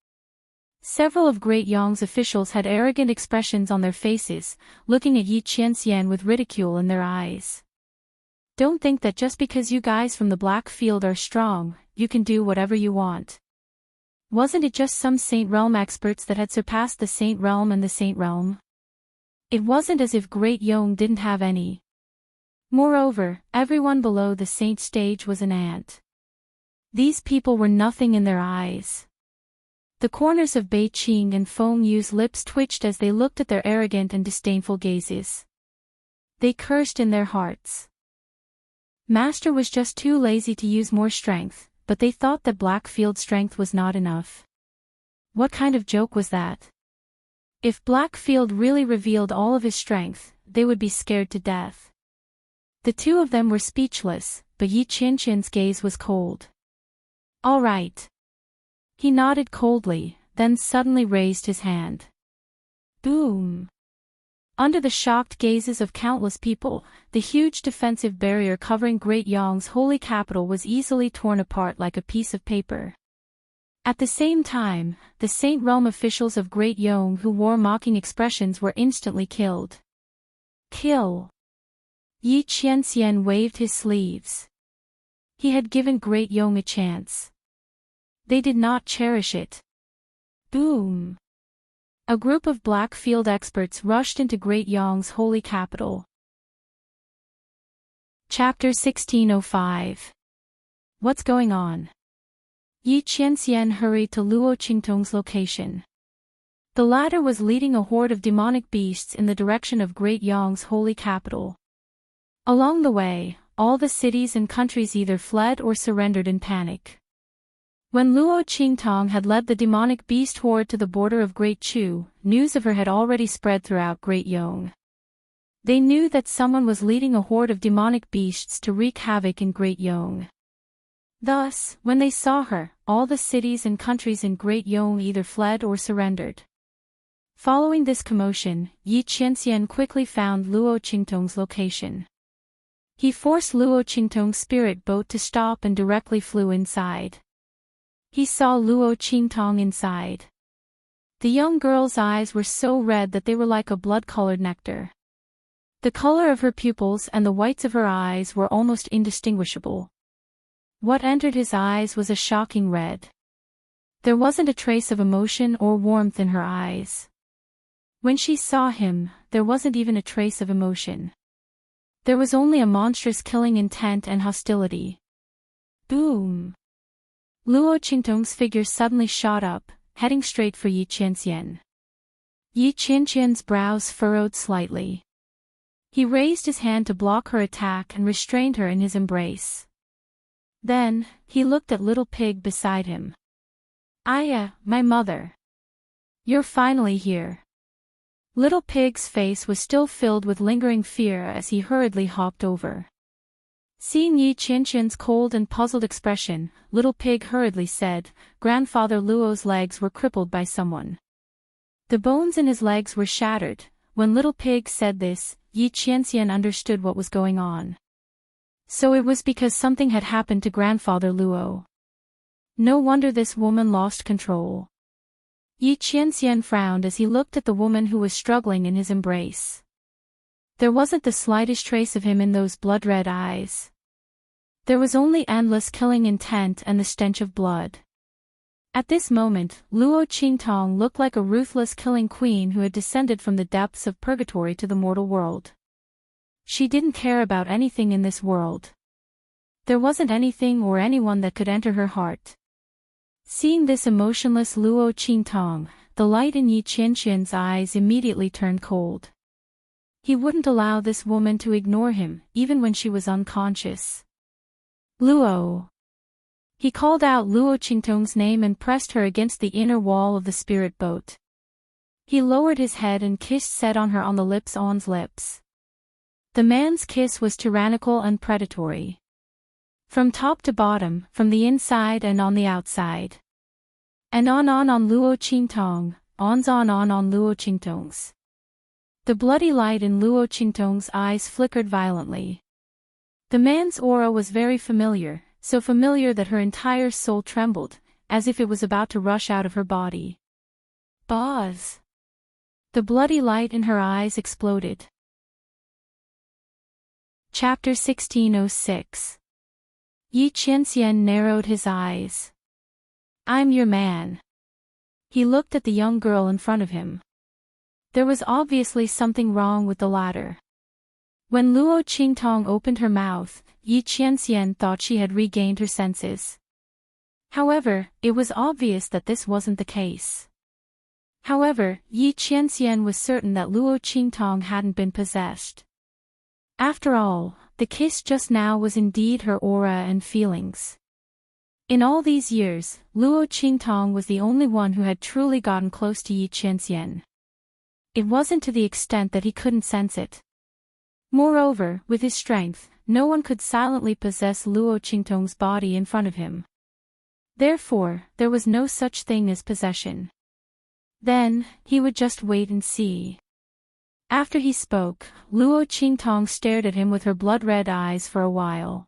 Several of Great Yong's officials had arrogant expressions on their faces, looking at Yi Qianxian with ridicule in their eyes. Don't think that just because you guys from the Black Field are strong, you can do whatever you want. Wasn't it just some Saint Realm experts that had surpassed the Saint Realm and the Saint Realm? It wasn't as if Great Yong didn't have any. Moreover, everyone below the saint stage was an ant. These people were nothing in their eyes. The corners of Bei Qing and Feng Yu's lips twitched as they looked at their arrogant and disdainful gazes. They cursed in their hearts. Master was just too lazy to use more strength, but they thought that Blackfield strength was not enough. What kind of joke was that? If Blackfield really revealed all of his strength, they would be scared to death. The two of them were speechless, but Yi Qianxian's gaze was cold. All right. He nodded coldly, then suddenly raised his hand. Boom! Under the shocked gazes of countless people, the huge defensive barrier covering Great Yong's holy capital was easily torn apart like a piece of paper. At the same time, the Saint Realm officials of Great Yong who wore mocking expressions were instantly killed. Kill! Yi Qianxian waved his sleeves. He had given Great Yong a chance. They did not cherish it. Boom! A group of Blackfield experts rushed into Great Yong's holy capital. Chapter 1605. What's going on? Yi Qianxian hurried to Luo Qingtong's location. The latter was leading a horde of demonic beasts in the direction of Great Yong's holy capital. Along the way, all the cities and countries either fled or surrendered in panic. When Luo Qingtong had led the demonic beast horde to the border of Great Chu, news of her had already spread throughout Great Yong. They knew that someone was leading a horde of demonic beasts to wreak havoc in Great Yong. Thus, when they saw her, all the cities and countries in Great Yong either fled or surrendered. Following this commotion, Yi Qianxian quickly found Luo Qingtong's location. He forced Luo Qingtong's spirit boat to stop and directly flew inside. He saw Luo Qingtong inside. The young girl's eyes were so red that they were like a blood-colored nectar. The color of her pupils and the whites of her eyes were almost indistinguishable. What entered his eyes was a shocking red. There wasn't a trace of emotion or warmth in her eyes. When she saw him, there wasn't even a trace of emotion. There was only a monstrous killing intent and hostility. Boom! Luo Qingtong's figure suddenly shot up, heading straight for Yi Qianxian. Yi Qianxian's brows furrowed slightly. He raised his hand to block her attack and restrained her in his embrace. Then, he looked at Little Pig beside him. Aya, my mother. You're finally here. Little Pig's face was still filled with lingering fear as he hurriedly hopped over. Seeing Yi Qianxian's cold and puzzled expression, Little Pig hurriedly said, Grandfather Luo's legs were crippled by someone. The bones in his legs were shattered. When Little Pig said this, Yi Qianxian understood what was going on. So it was because something had happened to Grandfather Luo. No wonder this woman lost control. Yi Qianxian frowned as he looked at the woman who was struggling in his embrace. There wasn't the slightest trace of him in those blood-red eyes. There was only endless killing intent and the stench of blood. At this moment, Luo Qingtong looked like a ruthless killing queen who had descended from the depths of purgatory to the mortal world. She didn't care about anything in this world. There wasn't anything or anyone that could enter her heart. Seeing this emotionless Luo Qingtong, the light in Yi Qianxian's eyes immediately turned cold. He wouldn't allow this woman to ignore him, even when she was unconscious. Luo. He called out Luo Qingtong's name and pressed her against the inner wall of the spirit boat. He lowered his head and kissed set on her on the lips on's lips. The man's kiss was tyrannical and predatory. From top to bottom, from the inside and on the outside. And on Luo Qingtong, on Luo Qingtong's. The bloody light in Luo Qingtong's eyes flickered violently. The man's aura was very familiar, so familiar that her entire soul trembled, as if it was about to rush out of her body. Buzz! The bloody light in her eyes exploded. Chapter 1606. Yi Qianxian narrowed his eyes. I'm your man. He looked at the young girl in front of him. There was obviously something wrong with the latter. When Luo Qingtong opened her mouth, Yi Qianxian thought she had regained her senses. However, it was obvious that this wasn't the case. However, Yi Qianxian was certain that Luo Qingtong hadn't been possessed. After all, the kiss just now was indeed her aura and feelings. In all these years, Luo Qingtong was the only one who had truly gotten close to Yi Qianxian. It wasn't to the extent that he couldn't sense it. Moreover, with his strength, no one could silently possess Luo Qingtong's body in front of him. Therefore, there was no such thing as possession. Then, he would just wait and see. After he spoke, Luo Qingtong stared at him with her blood-red eyes for a while.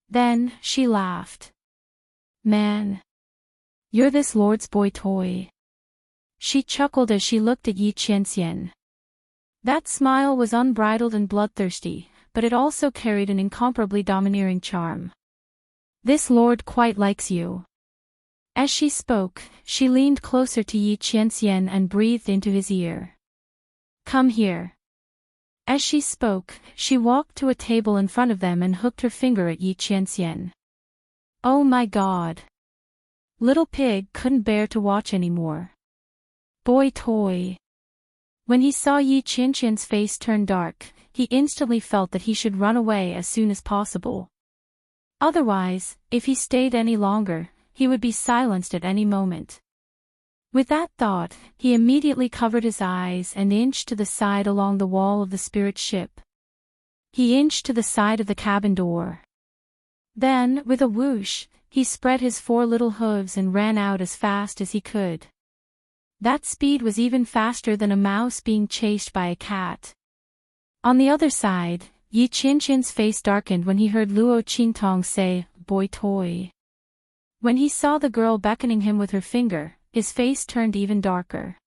Then, she laughed. Man. You're this lord's boy toy. She chuckled as she looked at Yi Qianxian. That smile was unbridled and bloodthirsty, but it also carried an incomparably domineering charm. This lord quite likes you. As she spoke, she leaned closer to Yi Qianxian and breathed into his ear. Come here. As she spoke, she walked to a table in front of them and hooked her finger at Yi Qianxian. Oh my God. Little pig couldn't bear to watch anymore. Boy toy. When he saw Yi Qianxian's face turn dark, he instantly felt that he should run away as soon as possible. Otherwise, if he stayed any longer, he would be silenced at any moment. With that thought, he immediately covered his eyes and inched to the side along the wall of the spirit ship. He inched to the side of the cabin door. Then, with a whoosh, he spread his 4 little hooves and ran out as fast as he could. That speed was even faster than a mouse being chased by a cat. On the other side, Yi Qianxian's face darkened when he heard Luo Qingtong say, boy toy. When he saw the girl beckoning him with her finger, his face turned even darker.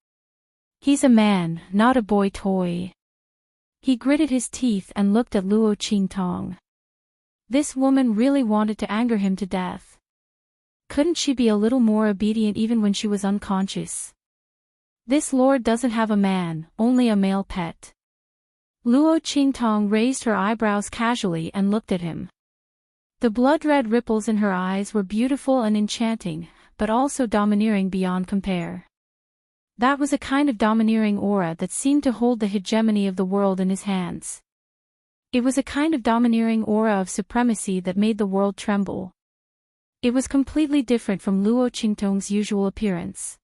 He's a man, not a boy toy. He gritted his teeth and looked at Luo Qingtong. This woman really wanted to anger him to death. Couldn't she be a little more obedient even when she was unconscious? This lord doesn't have a man, only a male pet. Luo Qingtong raised her eyebrows casually and looked at him. The blood-red ripples in her eyes were beautiful and enchanting, but also domineering beyond compare. That was a kind of domineering aura that seemed to hold the hegemony of the world in his hands. It was a kind of domineering aura of supremacy that made the world tremble. It was completely different from Luo Qingtong's usual appearance.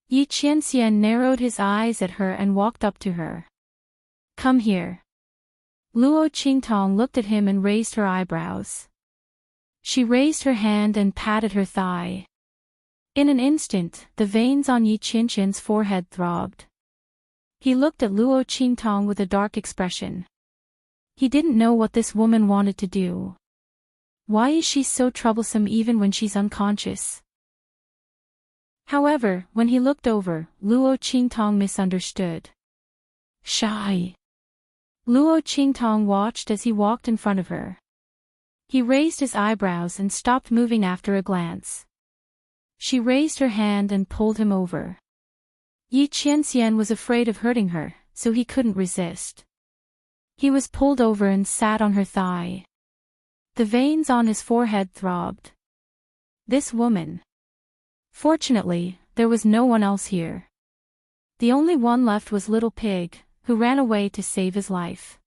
Yi Qianxian narrowed his eyes at her and walked up to her. Come here. Luo Qingtong looked at him and raised her eyebrows. She raised her hand and patted her thigh. In an instant, the veins on Yi Qianxian's forehead throbbed. He looked at Luo Qingtong with a dark expression. He didn't know what this woman wanted to do. Why is she so troublesome even when she's unconscious? However, when he looked over, Luo Qingtong misunderstood. Shy. Luo Qingtong watched as he walked in front of her. He raised his eyebrows and stopped moving after a glance. She raised her hand and pulled him over. Yi Qianxian was afraid of hurting her, so he couldn't resist. He was pulled over and sat on her thigh. The veins on his forehead throbbed. This woman. Fortunately, there was no one else here. The only one left was Little Pig, who ran away to save his life.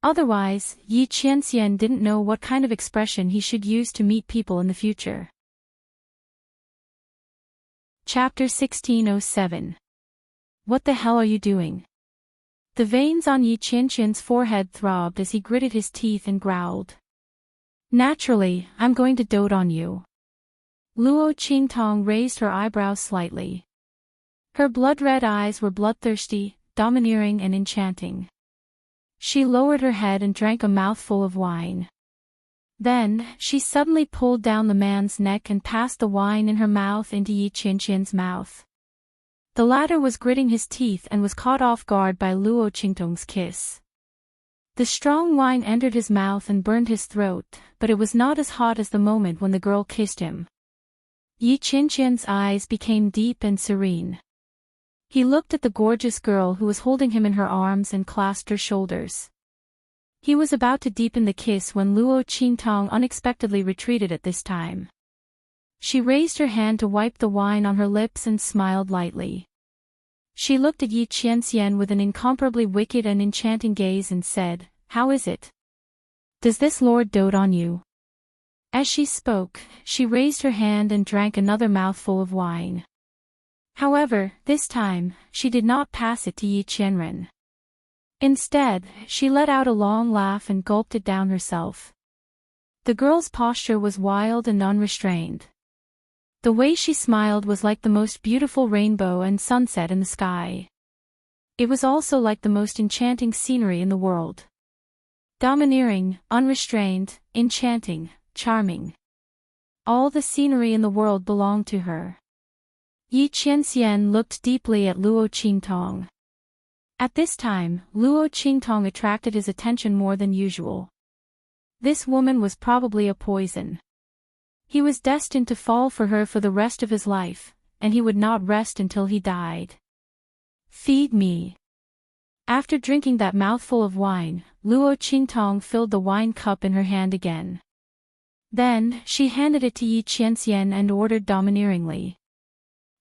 Otherwise, Yi Qianxian didn't know what kind of expression he should use to meet people in the future. Chapter 1607. What the hell are you doing? The veins on Yi Qianxian's forehead throbbed as he gritted his teeth and growled. Naturally, I'm going to dote on you. Luo Qingtong raised her eyebrows slightly. Her blood-red eyes were bloodthirsty, domineering and enchanting. She lowered her head and drank a mouthful of wine. Then, she suddenly pulled down the man's neck and passed the wine in her mouth into Yi Qianxian's mouth. The latter was gritting his teeth and was caught off guard by Luo Qingtong's kiss. The strong wine entered his mouth and burned his throat, but it was not as hot as the moment when the girl kissed him. Yi Qianxian's eyes became deep and serene. He looked at the gorgeous girl who was holding him in her arms and clasped her shoulders. He was about to deepen the kiss when Luo Qingtong unexpectedly retreated at this time. She raised her hand to wipe the wine on her lips and smiled lightly. She looked at Yi Qianxian with an incomparably wicked and enchanting gaze and said, "How is it? Does this lord dote on you?" As she spoke, she raised her hand and drank another mouthful of wine. However, this time, she did not pass it to Yi Qianren. Instead, she let out a long laugh and gulped it down herself. The girl's posture was wild and unrestrained. The way she smiled was like the most beautiful rainbow and sunset in the sky. It was also like the most enchanting scenery in the world. Domineering, unrestrained, enchanting, charming. All the scenery in the world belonged to her. Yi Qianxian looked deeply at Luo Qingtong. At this time, Luo Qingtong attracted his attention more than usual. This woman was probably a poison. He was destined to fall for her for the rest of his life, and he would not rest until he died. Feed me. After drinking that mouthful of wine, Luo Qingtong filled the wine cup in her hand again. Then, she handed it to Yi Qianxian and ordered domineeringly.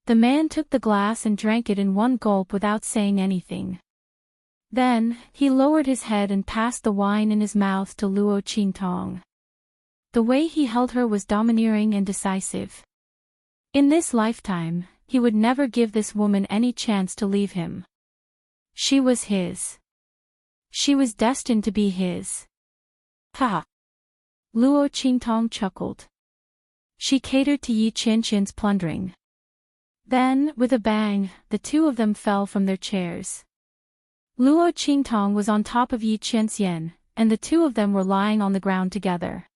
The man took the glass and drank it in one gulp without saying anything. Then, he lowered his head and passed the wine in his mouth to Luo Qingtong. The way he held her was domineering and decisive. In this lifetime, he would never give this woman any chance to leave him. She was his. She was destined to be his. Ha! Luo Qingtong chuckled. She catered to Yi Qianxian's plundering. Then, with a bang, the two of them fell from their chairs. Luo Qingtong was on top of Yi Qianxian, and the two of them were lying on the ground together.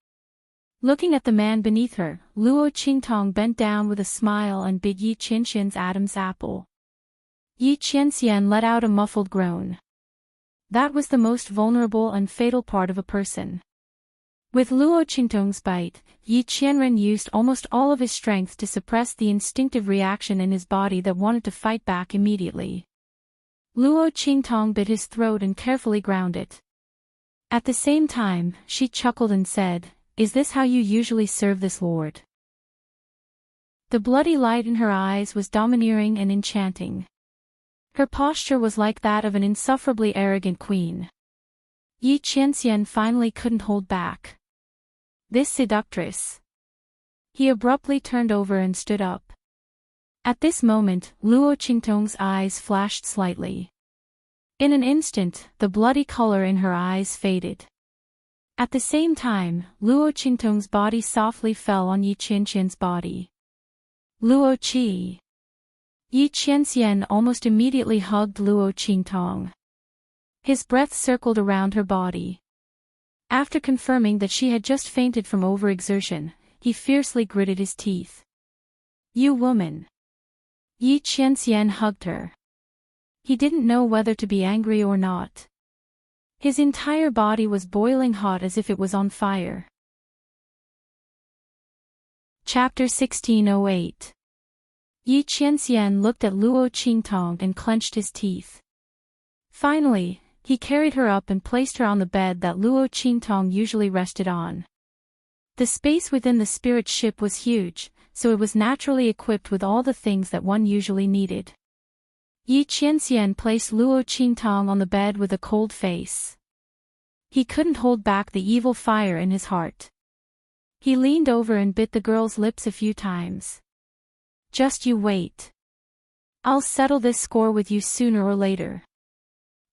Looking at the man beneath her, Luo Qingtong bent down with a smile and bit Yi Qianxian's Adam's apple. Yi Qianxian let out a muffled groan. That was the most vulnerable and fatal part of a person. With Luo Qingtong's bite, Yi Qianren used almost all of his strength to suppress the instinctive reaction in his body that wanted to fight back immediately. Luo Qingtong bit his throat and carefully ground it. At the same time, she chuckled and said, "Is this how you usually serve this lord?" The bloody light in her eyes was domineering and enchanting. Her posture was like that of an insufferably arrogant queen. Yi Qianxian finally couldn't hold back. This seductress. He abruptly turned over and stood up. At this moment, Luo Qingtong's eyes flashed slightly. In an instant, the bloody color in her eyes faded. At the same time, Luo Qingtong's body softly fell on Yi Qianxian's body. Luo Qi. Yi Qianxian almost immediately hugged Luo Qingtong. His breath circled around her body. After confirming that she had just fainted from overexertion, he fiercely gritted his teeth. "You woman!" Yi Qianxian hugged her. He didn't know whether to be angry or not. His entire body was boiling hot as if it was on fire. Chapter 1608. Yi Qianxian looked at Luo Qingtong and clenched his teeth. Finally, he carried her up and placed her on the bed that Luo Qingtong usually rested on. The space within the spirit ship was huge, so it was naturally equipped with all the things that one usually needed. Yi Qianxian placed Luo Qingtong on the bed with a cold face. He couldn't hold back the evil fire in his heart. He leaned over and bit the girl's lips a few times. "Just you wait. I'll settle this score with you sooner or later."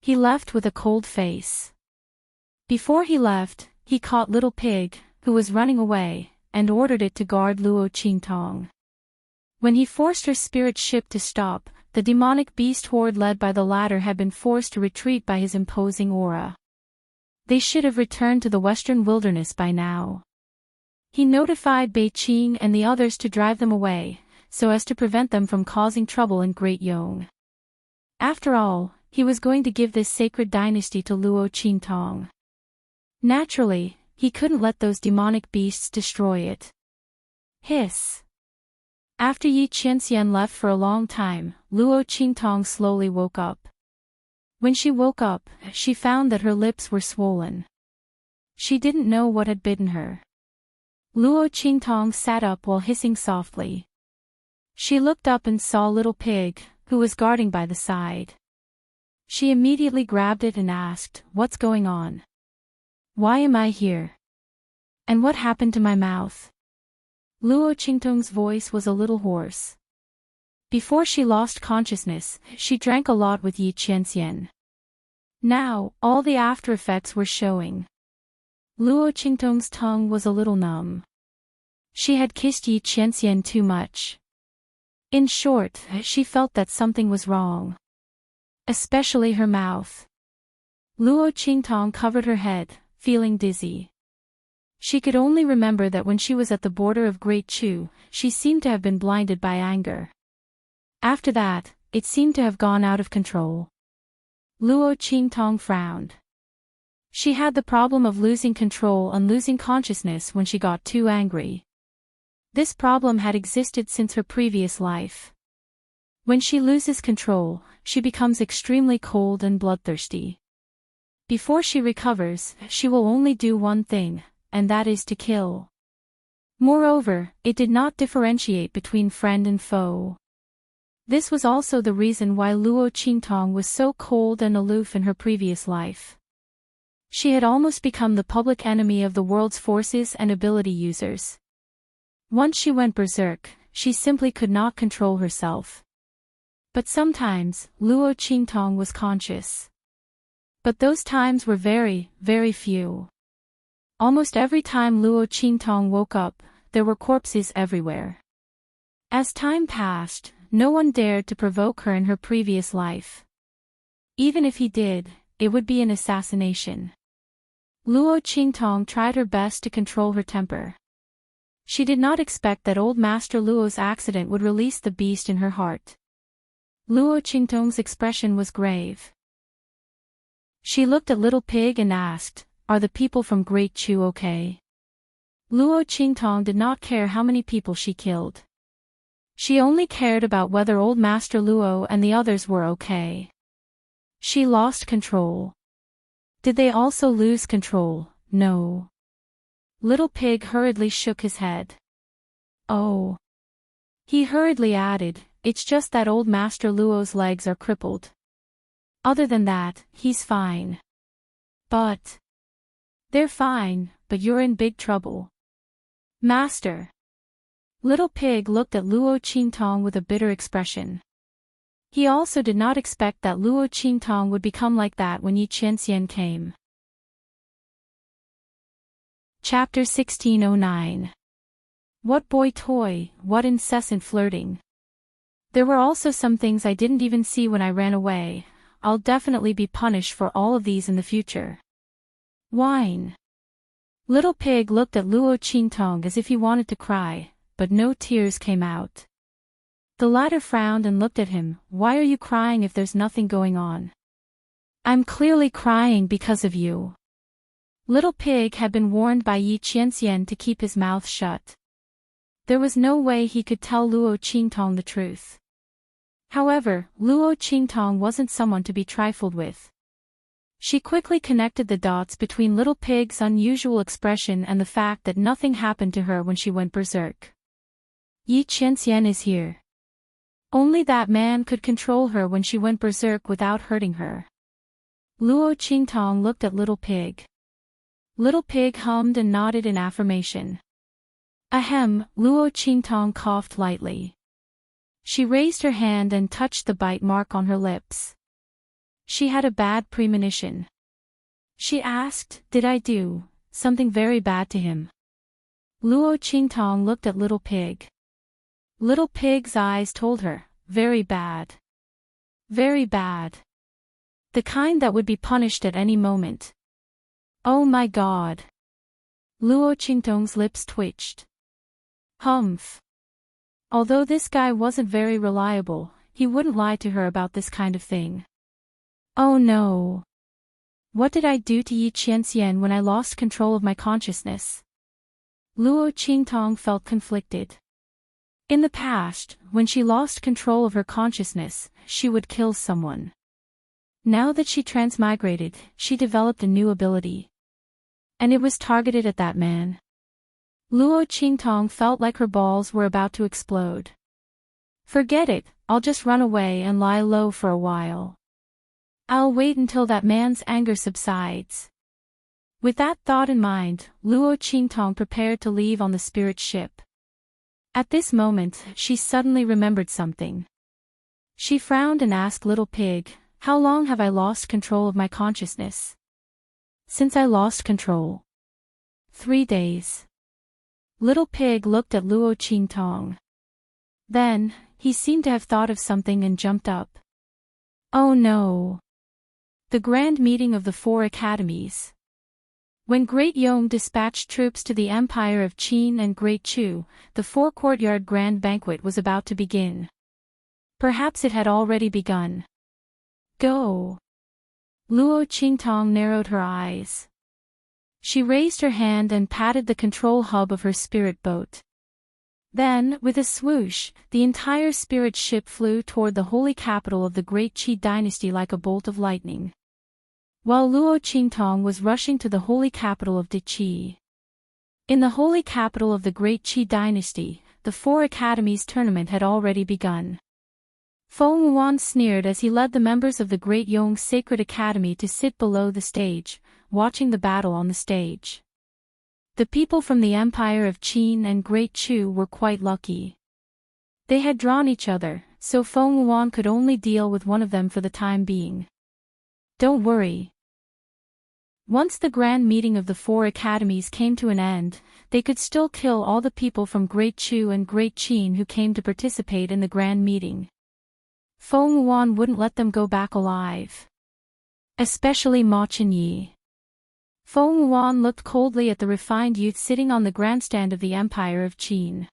He left with a cold face. Before he left, he caught Little Pig, who was running away, and ordered it to guard Luo Qingtong. When he forced her spirit ship to stop, the demonic beast horde led by the latter had been forced to retreat by his imposing aura. They should have returned to the western wilderness by now. He notified Bei Qing and the others to drive them away, so as to prevent them from causing trouble in Great Yong. After all, he was going to give this sacred dynasty to Luo Qingtong. Naturally, he couldn't let those demonic beasts destroy it. Hiss. After Yi Qianxian left for a long time, Luo Qingtong slowly woke up. When she woke up, she found that her lips were swollen. She didn't know what had bitten her. Luo Qingtong sat up while hissing softly. She looked up and saw Little Pig, who was guarding by the side. She immediately grabbed it and asked, "What's going on? Why am I here? And what happened to my mouth?" Luo Qingtong's voice was a little hoarse. Before she lost consciousness, she drank a lot with Yi Qianxian. Now, all the after effects were showing. Luo Qingtong's tongue was a little numb. She had kissed Yi Qianxian too much. In short, she felt that something was wrong. Especially her mouth. Luo Qingtong covered her head, feeling dizzy. She could only remember that when she was at the border of Great Chu, she seemed to have been blinded by anger. After that, it seemed to have gone out of control. Luo Qingtong frowned. She had the problem of losing control and losing consciousness when she got too angry. This problem had existed since her previous life. When she loses control, she becomes extremely cold and bloodthirsty. Before she recovers, she will only do one thing, and that is to kill. Moreover, it did not differentiate between friend and foe. This was also the reason why Luo Qingtong was so cold and aloof in her previous life. She had almost become the public enemy of the world's forces and ability users. Once she went berserk, she simply could not control herself. But sometimes, Luo Qingtong was conscious. But those times were very, very few. Almost every time Luo Qingtong woke up, there were corpses everywhere. As time passed, no one dared to provoke her in her previous life. Even if he did, it would be an assassination. Luo Qingtong tried her best to control her temper. She did not expect that old Master Luo's accident would release the beast in her heart. Luo Qingtong's expression was grave. She looked at Little Pig and asked, "Are the people from Great Chu okay?" Luo Qingtong did not care how many people she killed. She only cared about whether old Master Luo and the others were okay. She lost control. Did they also lose control? No. Little Pig hurriedly shook his head. "Oh." He hurriedly added, "It's just that old Master Luo's legs are crippled. Other than that, he's fine." "But..." "They're fine, but you're in big trouble. Master." Little Pig looked at Luo Qingtong with a bitter expression. He also did not expect that Luo Qingtong would become like that when Yi Qianxian came. Chapter 1609. What boy toy, what incessant flirting. There were also some things I didn't even see when I ran away. I'll definitely be punished for all of these in the future. Whine. Little Pig looked at Luo Qingtong as if he wanted to cry, but no tears came out. The latter frowned and looked at him. Why are you crying if there's nothing going on? I'm clearly crying because of you. Little Pig had been warned by Yi Qianxian to keep his mouth shut. There was no way he could tell Luo Qingtong the truth. However, Luo Qingtong wasn't someone to be trifled with. She quickly connected the dots between Little Pig's unusual expression and the fact that nothing happened to her when she went berserk. Yi Qianxian is here. Only that man could control her when she went berserk without hurting her. Luo Qingtong looked at Little Pig. Little Pig hummed and nodded in affirmation. Ahem, Luo Qingtong coughed lightly. She raised her hand and touched the bite mark on her lips. She had a bad premonition. She asked, did I do something very bad to him? Luo Qingtong looked at Little Pig. Little Pig's eyes told her, very bad. Very bad. The kind that would be punished at any moment. Oh my God. Luo Qingtong's lips twitched. Humph. Although this guy wasn't very reliable, he wouldn't lie to her about this kind of thing. Oh no. What did I do to Yi Qianxian when I lost control of my consciousness? Luo Qingtong felt conflicted. In the past, when she lost control of her consciousness, she would kill someone. Now that she transmigrated, she developed a new ability. And it was targeted at that man. Luo Qingtong felt like her balls were about to explode. Forget it, I'll just run away and lie low for a while. I'll wait until that man's anger subsides. With that thought in mind, Luo Qingtong prepared to leave on the spirit ship. At this moment, she suddenly remembered something. She frowned and asked Little Pig, how long have I lost control of my consciousness? Since I lost control. 3 days. Little Pig looked at Luo Qingtong. Then, he seemed to have thought of something and jumped up. Oh no. The grand meeting of the 4 academies. When Great Yong dispatched troops to the empire of Qin and Great Chu, the 4-courtyard grand banquet was about to begin. Perhaps it had already begun. Go. Luo Qingtong narrowed her eyes. She raised her hand and patted the control hub of her spirit boat. Then, with a swoosh, the entire spirit ship flew toward the holy capital of the Great Qi dynasty like a bolt of lightning. While Luo Qingtong was rushing to the holy capital of Qi. In the holy capital of the Great Qi dynasty, the 4 academies tournament had already begun. Feng Wuan sneered as he led the members of the Great Yong Sacred Academy to sit below the stage, watching the battle on the stage. The people from the empire of Qin and Great Chu were quite lucky. They had drawn each other, so Feng Wuan could only deal with one of them for the time being. Don't worry. Once the grand meeting of the 4 academies came to an end, they could still kill all the people from Great Chu and Great Qin who came to participate in the grand meeting. Feng Wuan wouldn't let them go back alive. Especially Ma Chenyi. Feng Wuan looked coldly at the refined youth sitting on the grandstand of the Empire of Qin.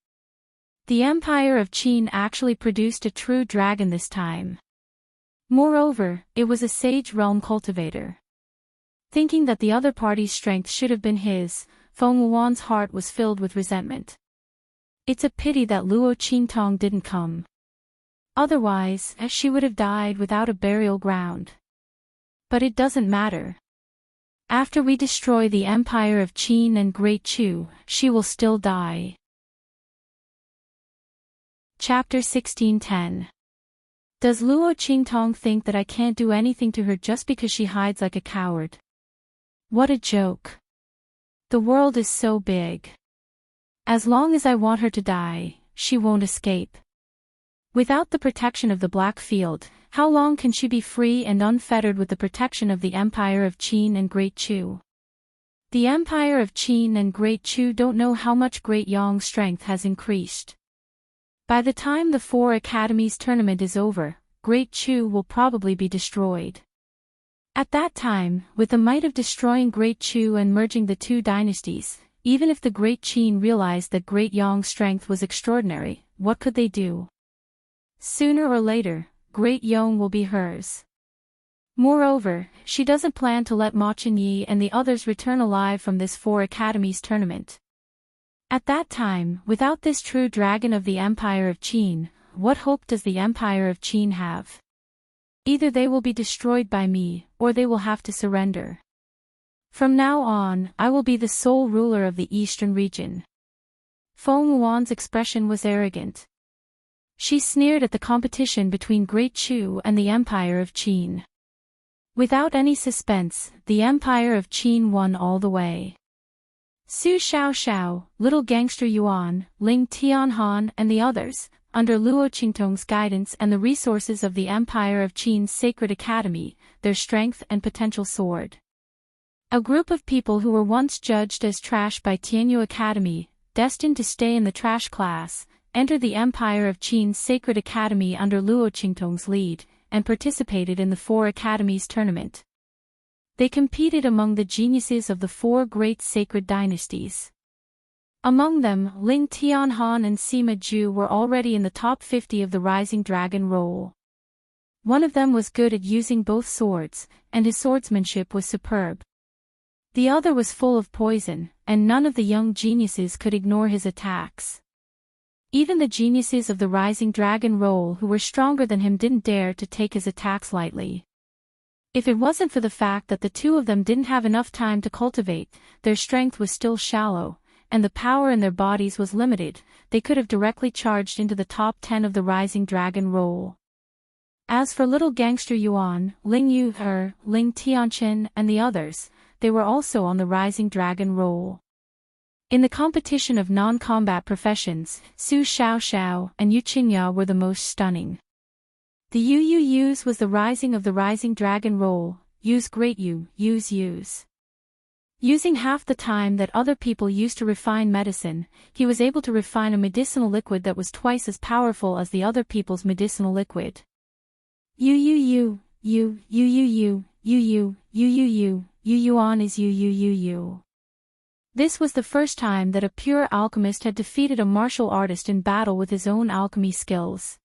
The Empire of Qin actually produced a true dragon this time. Moreover, it was a sage realm cultivator. Thinking that the other party's strength should have been his, Feng Wuan's heart was filled with resentment. It's a pity that Luo Qingtong didn't come. Otherwise, she would have died without a burial ground. But it doesn't matter. After we destroy the Empire of Qin and Great Chu, she will still die. Chapter 1610. Does Luo Qingtong think that I can't do anything to her just because she hides like a coward? What a joke. The world is so big. As long as I want her to die, she won't escape. Without the protection of the Black Field, how long can she be free and unfettered with the protection of the Empire of Qin and Great Chu? The Empire of Qin and Great Chu don't know how much Great Yong's strength has increased. By the time the 4 academies tournament is over, Great Chu will probably be destroyed. At that time, with the might of destroying Great Chu and merging the two dynasties, even if the Great Qin realized that Great Yong's strength was extraordinary, what could they do? Sooner or later, Great Yong will be hers. Moreover, she doesn't plan to let Ma Chunyi and the others return alive from this Four Academies tournament. At that time, without this true dragon of the Empire of Qin, what hope does the Empire of Qin have? Either they will be destroyed by me, or they will have to surrender. From now on, I will be the sole ruler of the eastern region. Feng Wuan's expression was arrogant. She sneered at the competition between Great Chu and the Empire of Qin. Without any suspense, the Empire of Qin won all the way. Su Xiaoxiao, Little Gangster Yuan, Ling Tianhan and the others, under Luo Qingtong's guidance and the resources of the Empire of Qin's Sacred Academy, their strength and potential soared. A group of people who were once judged as trash by Tianyu Academy, destined to stay in the trash class, entered the Empire of Qin's Sacred Academy under Luo Qingtong's lead, and participated in the Four Academies tournament. They competed among the geniuses of the four great sacred dynasties. Among them, Ling Tianhan and Sima Zhu were already in the top 50 of the Rising Dragon roll. One of them was good at using both swords, and his swordsmanship was superb. The other was full of poison, and none of the young geniuses could ignore his attacks. Even the geniuses of the Rising Dragon roll who were stronger than him didn't dare to take his attacks lightly. If it wasn't for the fact that the two of them didn't have enough time to cultivate, their strength was still shallow, and the power in their bodies was limited, they could have directly charged into the top 10 of the Rising Dragon roll. As for Little Gangster Yuan, Ling Yuhe, Ling Tianchen and the others, they were also on the Rising Dragon roll. In the competition of non-combat professions, Su Xiaoxiao and Yu Qingya were the most stunning. The Yus was the rising of the Rising Dragon roll, Yu's great Yu's. Using half the time that other people used to refine medicine, he was able to refine a medicinal liquid that was twice as powerful as the other people's medicinal liquid. Yuan is Yu. This was the first time that a pure alchemist had defeated a martial artist in battle with his own alchemy skills.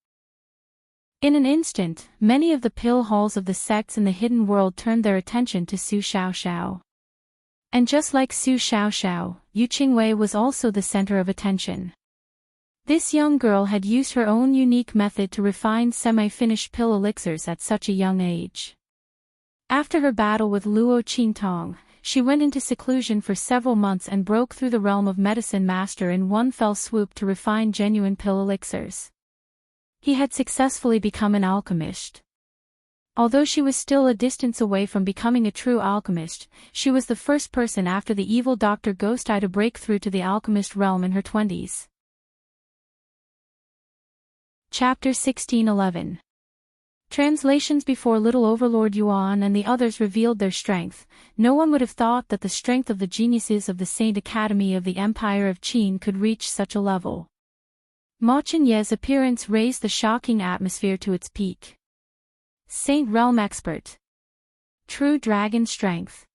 In an instant, many of the pill halls of the sects in the hidden world turned their attention to Su Xiaoxiao. And just like Su Xiaoxiao, Yu Qingwei was also the center of attention. This young girl had used her own unique method to refine semi-finished pill elixirs at such a young age. After her battle with Luo Qingtong, she went into seclusion for several months and broke through the realm of medicine master in one fell swoop to refine genuine pill elixirs. He had successfully become an alchemist. Although she was still a distance away from becoming a true alchemist, she was the first person after the evil Dr. Ghost Eye to break through to the alchemist realm in her 20s. Chapter 1611. Translations. Before little Overlord Yuan and the others revealed their strength, no one would have thought that the strength of the geniuses of the Saint Academy of the Empire of Qin could reach such a level. Ma Chunye's appearance raised the shocking atmosphere to its peak. Saint Realm Expert. True Dragon Strength.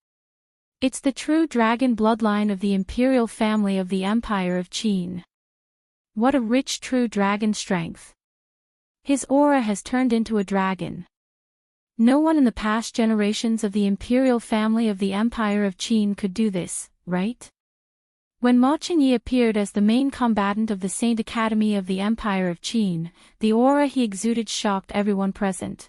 It's the true dragon bloodline of the imperial family of the Empire of Qin. What a rich true dragon strength. His aura has turned into a dragon. No one in the past generations of the imperial family of the Empire of Qin could do this, right? When Ma Chunyi appeared as the main combatant of the Saint Academy of the Empire of Qin, the aura he exuded shocked everyone present.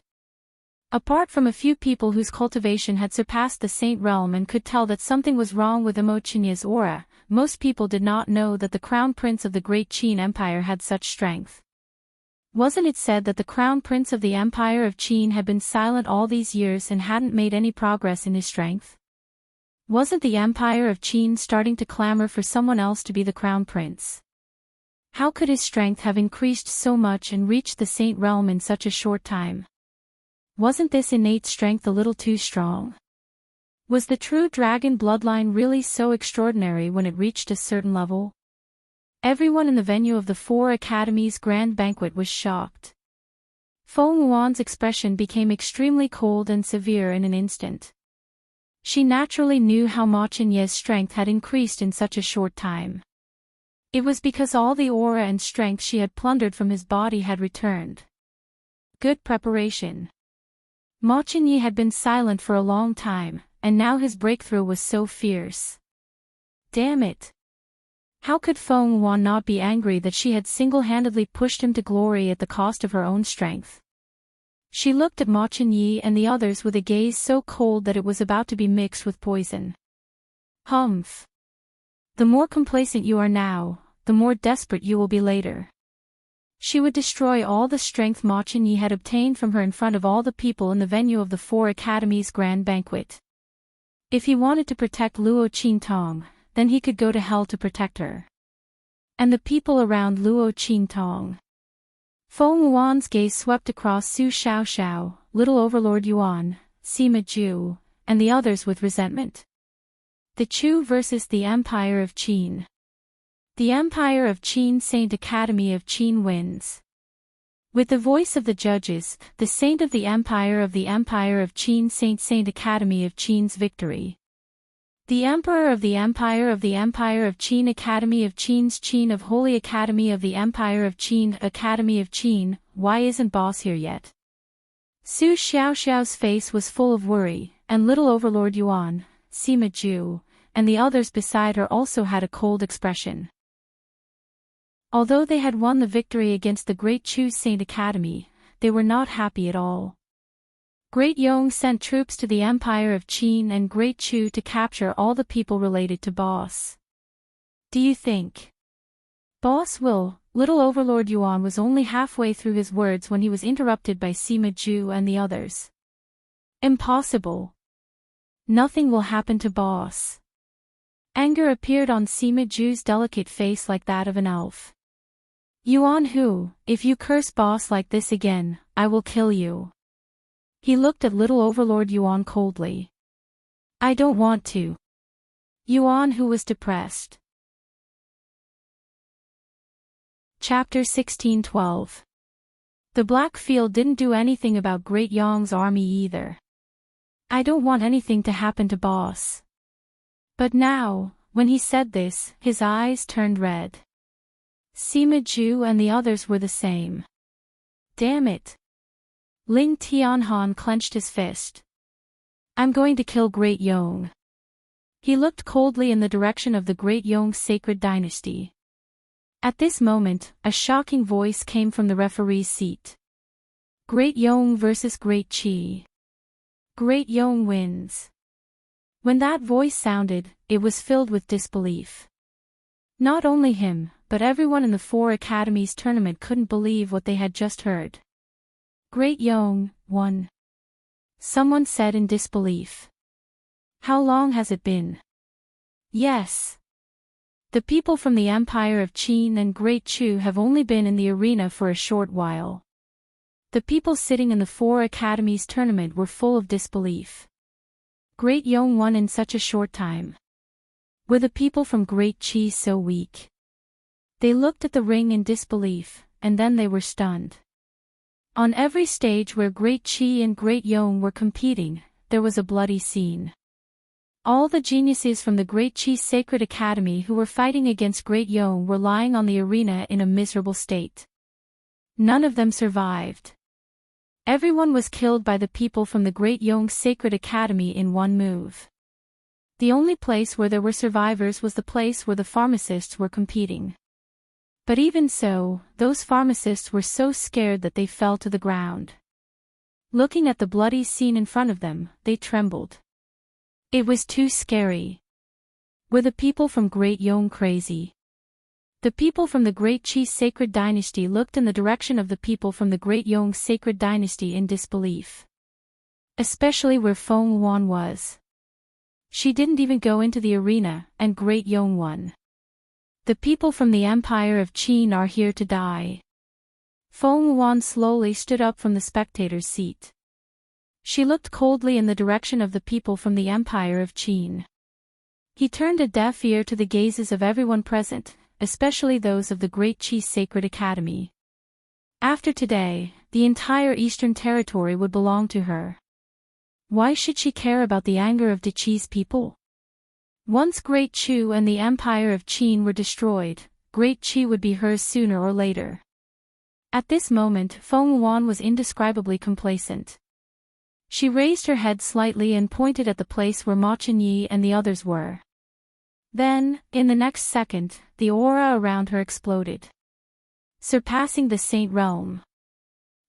Apart from a few people whose cultivation had surpassed the Saint realm and could tell that something was wrong with Ma Chunyi's aura, most people did not know that the Crown Prince of the Great Qin Empire had such strength. Wasn't it said that the Crown Prince of the Empire of Qin had been silent all these years and hadn't made any progress in his strength? Wasn't the Empire of Qin starting to clamor for someone else to be the Crown Prince? How could his strength have increased so much and reached the Saint realm in such a short time? Wasn't this innate strength a little too strong? Was the true dragon bloodline really so extraordinary when it reached a certain level? Everyone in the venue of the Four Academies' grand banquet was shocked. Feng Yuan's expression became extremely cold and severe in an instant. She naturally knew how Ma Chenye's strength had increased in such a short time. It was because all the aura and strength she had plundered from his body had returned. Good preparation. Ma Chenye had been silent for a long time, and now his breakthrough was so fierce. Damn it! How could Feng Yuan not be angry that she had single-handedly pushed him to glory at the cost of her own strength? She looked at Ma Chenye and the others with a gaze so cold that it was about to be mixed with poison. Humph! The more complacent you are now, the more desperate you will be later. She would destroy all the strength Ma Chenye had obtained from her in front of all the people in the venue of the 4 Academies' grand banquet. If he wanted to protect Luo Qintong, then he could go to hell to protect her. And the people around Luo Qintong. Feng Yuan's gaze swept across Su Xiaoxiao, Little Overlord Yuan, Sima Ju, and the others with resentment. The Chu versus the Empire of Qin. The Empire of Qin Saint Academy of Qin wins. With the voice of the judges, the Saint of the Empire of Qin Saint Academy of Qin's victory. The Emperor of the Empire of Qin Academy of Qin's Qin of Holy Academy of the Empire of Qin Academy of Qin, why isn't boss here yet? Su Xiaoxiao's face was full of worry, and Little Overlord Yuan, Sima Ju, and the others beside her also had a cold expression. Although they had won the victory against the Great Chu Saint Academy, they were not happy at all. Great Yong sent troops to the Empire of Qin and Great Chu to capture all the people related to Boss. Do you think Boss will? Little Overlord Yuan was only halfway through his words when he was interrupted by Sima Ju and the others. Impossible. Nothing will happen to Boss. Anger appeared on Sima Ju's delicate face like that of an elf. Yuan Hu, if you curse Boss like this again, I will kill you. He looked at Little Overlord Yuan coldly. I don't want to. Yuan Hu was depressed. Chapter 16:12. The Black Field didn't do anything about Great Yong's army either. I don't want anything to happen to Boss. But now, when he said this, his eyes turned red. Sima Ju and the others were the same. Damn it. Ling Tianhan clenched his fist. I'm going to kill Great Yong. He looked coldly in the direction of the Great Yong sacred dynasty. At this moment, a shocking voice came from the referee's seat. Great Yong versus Great Qi. Great Yong wins. When that voice sounded, it was filled with disbelief. Not only him, but everyone in the 4 Academies tournament couldn't believe what they had just heard. Great Yong won. Someone said in disbelief. How long has it been? Yes. The people from the Empire of Qin and Great Chu have only been in the arena for a short while. The people sitting in the 4 Academies tournament were full of disbelief. Great Yong won in such a short time. Were the people from Great Qi so weak? They looked at the ring in disbelief, and then they were stunned. On every stage where Great Qi and Great Yong were competing, there was a bloody scene. All the geniuses from the Great Qi Sacred Academy who were fighting against Great Yong were lying on the arena in a miserable state. None of them survived. Everyone was killed by the people from the Great Yong Sacred Academy in one move. The only place where there were survivors was the place where the pharmacists were competing. But even so, those pharmacists were so scared that they fell to the ground. Looking at the bloody scene in front of them, they trembled. It was too scary. Were the people from Great Yong crazy? The people from the Great Qi Sacred Dynasty looked in the direction of the people from the Great Yong Sacred Dynasty in disbelief. Especially where Feng Yuan was. She didn't even go into the arena, and Great Yong won. The people from the Empire of Qin are here to die. Feng Yuan slowly stood up from the spectator's seat. She looked coldly in the direction of the people from the Empire of Qin. He turned a deaf ear to the gazes of everyone present, especially those of the Great Qi Sacred Academy. After today, the entire Eastern Territory would belong to her. Why should she care about the anger of De Chi's people? Once Great Chu and the Empire of Qin were destroyed, Great Chi would be hers sooner or later. At this moment Feng Yuan was indescribably complacent. She raised her head slightly and pointed at the place where Ma Chenyi and the others were. Then, in the next second, the aura around her exploded, surpassing the saint realm.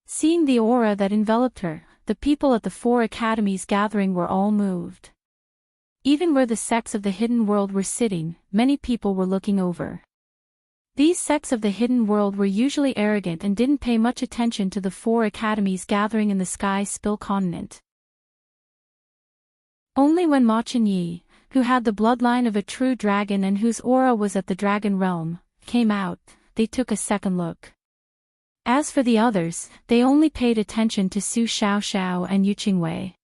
Seeing the aura that enveloped her, the people at the 4 academies gathering were all moved. Even where the sects of the hidden world were sitting, many people were looking over. These sects of the hidden world were usually arrogant and didn't pay much attention to the 4 academies gathering in the sky spill continent. Only when Ma Chenyi, who had the bloodline of a true dragon and whose aura was at the dragon realm, came out, they took a second look. As for the others, they only paid attention to Su Xiaoxiao and Yu Qingwei.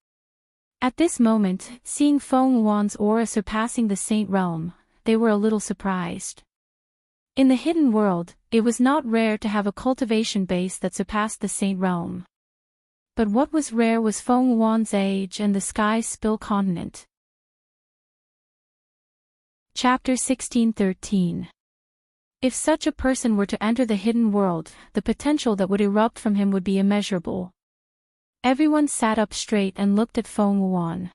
At this moment, seeing Feng Yuan's aura surpassing the saint realm, they were a little surprised. In the hidden world, it was not rare to have a cultivation base that surpassed the saint realm. But what was rare was Feng Yuan's age and the sky spill continent. Chapter 16:13. If such a person were to enter the hidden world, the potential that would erupt from him would be immeasurable. Everyone sat up straight and looked at Feng Yuan.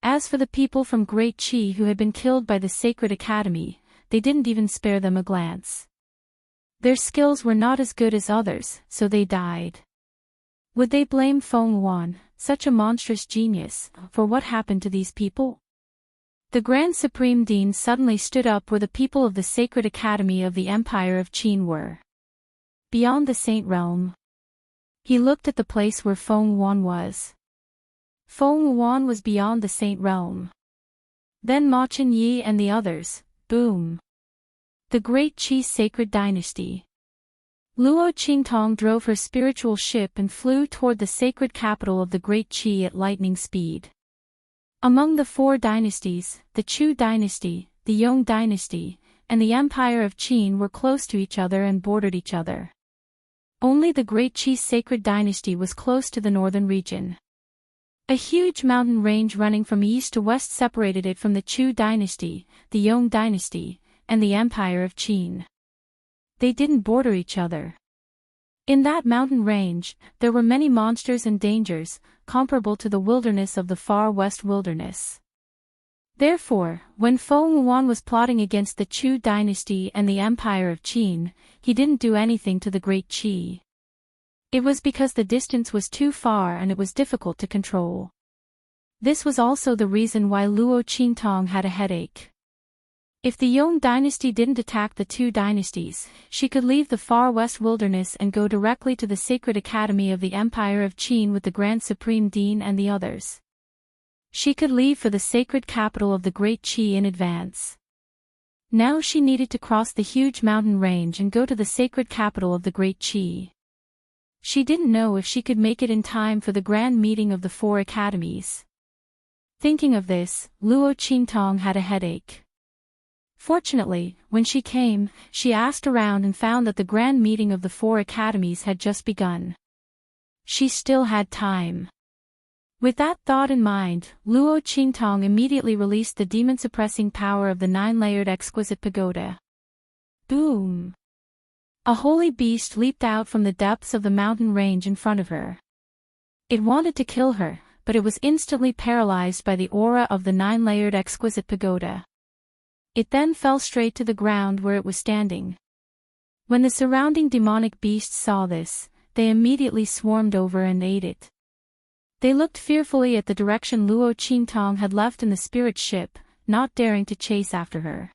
As for the people from Great Qi who had been killed by the Sacred Academy, they didn't even spare them a glance. Their skills were not as good as others, so they died. Would they blame Feng Yuan, such a monstrous genius, for what happened to these people? The Grand Supreme Dean suddenly stood up where the people of the Sacred Academy of the Empire of Qin were. Beyond the Saint Realm. He looked at the place where Feng Yuan was. Feng Yuan was beyond the Saint Realm. Then Ma Chenyi and the others, boom. The Great Qi Sacred Dynasty. Luo Qingtong drove her spiritual ship and flew toward the sacred capital of the Great Qi at lightning speed. Among the 4 dynasties, the Chu dynasty, the Yong dynasty, and the Empire of Qin were close to each other and bordered each other. Only the Great Qi Sacred Dynasty was close to the northern region. A huge mountain range running from east to west separated it from the Chu dynasty, the Yong dynasty, and the Empire of Qin. They didn't border each other. In that mountain range, there were many monsters and dangers, comparable to the wilderness of the far west wilderness. Therefore, when Feng Yuan was plotting against the Chu dynasty and the Empire of Qin, he didn't do anything to the Great Qi. It was because the distance was too far and it was difficult to control. This was also the reason why Luo Qingtong had a headache. If the Yong dynasty didn't attack the 2 dynasties, she could leave the far west wilderness and go directly to the Sacred Academy of the Empire of Qin with the Grand Supreme Dean and the others. She could leave for the sacred capital of the Great Qi in advance. Now she needed to cross the huge mountain range and go to the sacred capital of the Great Qi. She didn't know if she could make it in time for the grand meeting of the 4 academies. Thinking of this, Luo Qingtong had a headache. Fortunately, when she came, she asked around and found that the grand meeting of the 4 academies had just begun. She still had time. With that thought in mind, Luo Qingtong immediately released the demon-suppressing power of the 9-layered exquisite pagoda. Boom! A holy beast leaped out from the depths of the mountain range in front of her. It wanted to kill her, but it was instantly paralyzed by the aura of the 9-layered exquisite pagoda. It then fell straight to the ground where it was standing. When the surrounding demonic beasts saw this, they immediately swarmed over and ate it. They looked fearfully at the direction Luo Qingtong had left in the spirit ship, not daring to chase after her.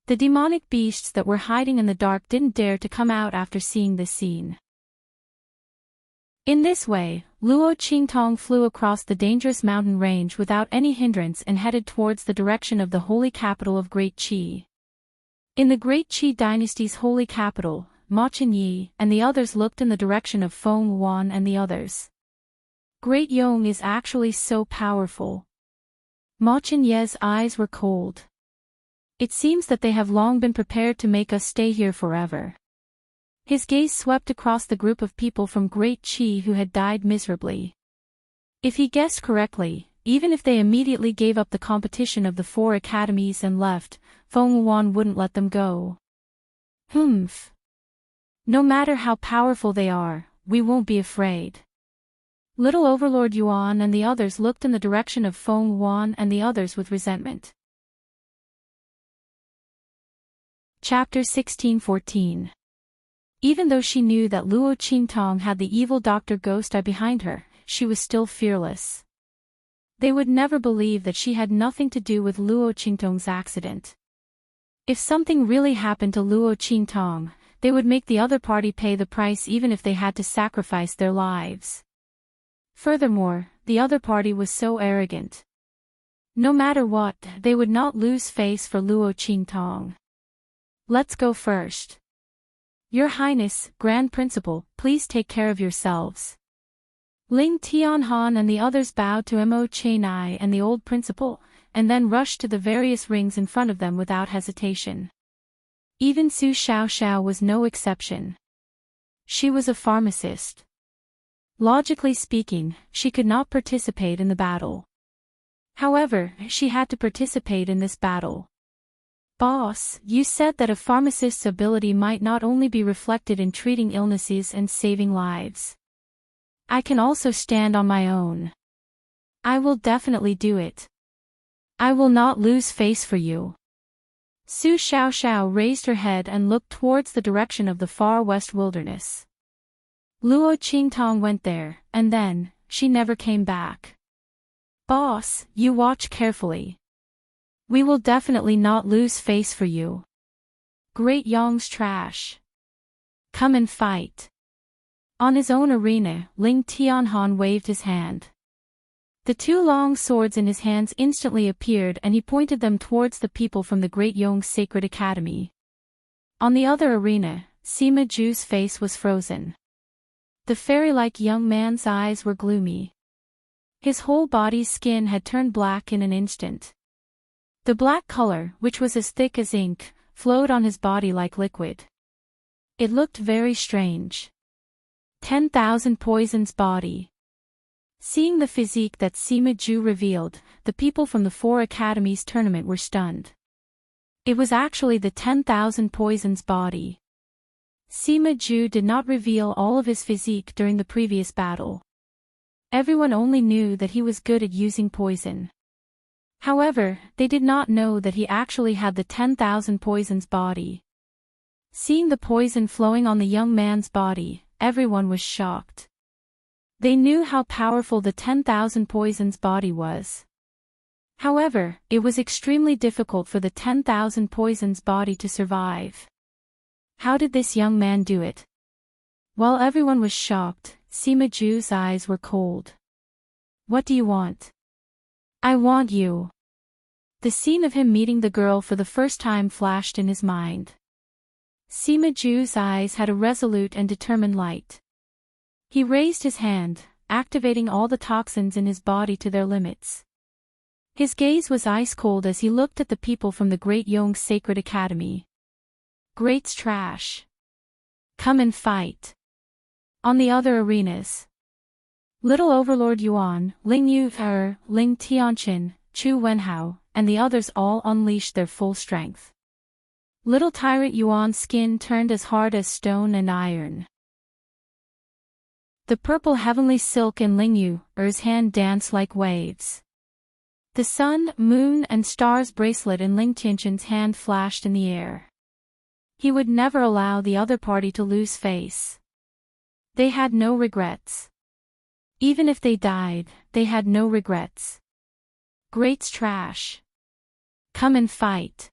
The demonic beasts that were hiding in the dark didn't dare to come out after seeing this scene. In this way, Luo Qingtong flew across the dangerous mountain range without any hindrance and headed towards the direction of the holy capital of Great Qi. In the Great Qi dynasty's holy capital, Ma Chenyi and the others looked in the direction of Feng Yuan and the others. Great Yong is actually so powerful. Ma Chenyi's eyes were cold. It seems that they have long been prepared to make us stay here forever. His gaze swept across the group of people from Great Chi who had died miserably. If he guessed correctly, even if they immediately gave up the competition of the 4 academies and left, Feng Yuan wouldn't let them go. Humph. No matter how powerful they are, we won't be afraid. Little Overlord Yuan and the others looked in the direction of Feng Yuan and the others with resentment. Chapter 16:14. Even though she knew that Luo Qingtong had the evil Dr. Ghost Eye behind her, she was still fearless. They would never believe that she had nothing to do with Luo Qingtong's accident. If something really happened to Luo Qingtong, they would make the other party pay the price even if they had to sacrifice their lives. Furthermore, the other party was so arrogant. No matter what, they would not lose face for Luo Qingtong. Let's go first. Your Highness, Grand Principal, please take care of yourselves. Ling Tianhan and the others bowed to Mo Chenai and the old principal, and then rushed to the various rings in front of them without hesitation. Even Su Xiaoxiao was no exception. She was a pharmacist. Logically speaking, she could not participate in the battle. However, she had to participate in this battle. Boss, you said that a pharmacist's ability might not only be reflected in treating illnesses and saving lives. I can also stand on my own. I will definitely do it. I will not lose face for you. Su Xiaoxiao raised her head and looked towards the direction of the far west wilderness. Luo Qingtong went there, and then, she never came back. Boss, you watch carefully. We will definitely not lose face for you. Great Yong's trash. Come and fight. On his own arena, Ling Tianhan waved his hand. The 2 long swords in his hands instantly appeared and he pointed them towards the people from the Great Yong's Sacred Academy. On the other arena, Sima Ju's face was frozen. The fairy-like young man's eyes were gloomy. His whole body's skin had turned black in an instant. The black color, which was as thick as ink, flowed on his body like liquid. It looked very strange. 10,000 Poison's body. Seeing the physique that Sima Ju revealed, the people from the 4 academies tournament were stunned. It was actually the 10,000 Poison's body. Sima Ju did not reveal all of his physique during the previous battle. Everyone only knew that he was good at using poison. However, they did not know that he actually had the 10,000 Poison's body. Seeing the poison flowing on the young man's body, everyone was shocked. They knew how powerful the 10,000 Poison's body was. However, it was extremely difficult for the 10,000 Poison's body to survive. How did this young man do it? While everyone was shocked, Sima Ju's eyes were cold. What do you want? I want you. The scene of him meeting the girl for the first time flashed in his mind. Sima Ju's eyes had a resolute and determined light. He raised his hand, activating all the toxins in his body to their limits. His gaze was ice cold as he looked at the people from the Great Yong's Sacred Academy. Great's trash. Come and fight. On the other arenas, Little Overlord Yuan, Ling Yu, Ling Tianqin, Chu Wenhao, and the others all unleashed their full strength. Little Tyrant Yuan's skin turned as hard as stone and iron. The purple heavenly silk in Ling Yu's hand danced like waves. The sun, moon, and stars bracelet in Ling Tianqin's hand flashed in the air. He would never allow the other party to lose face. They had no regrets. Even if they died, they had no regrets. Great's trash. Come and fight.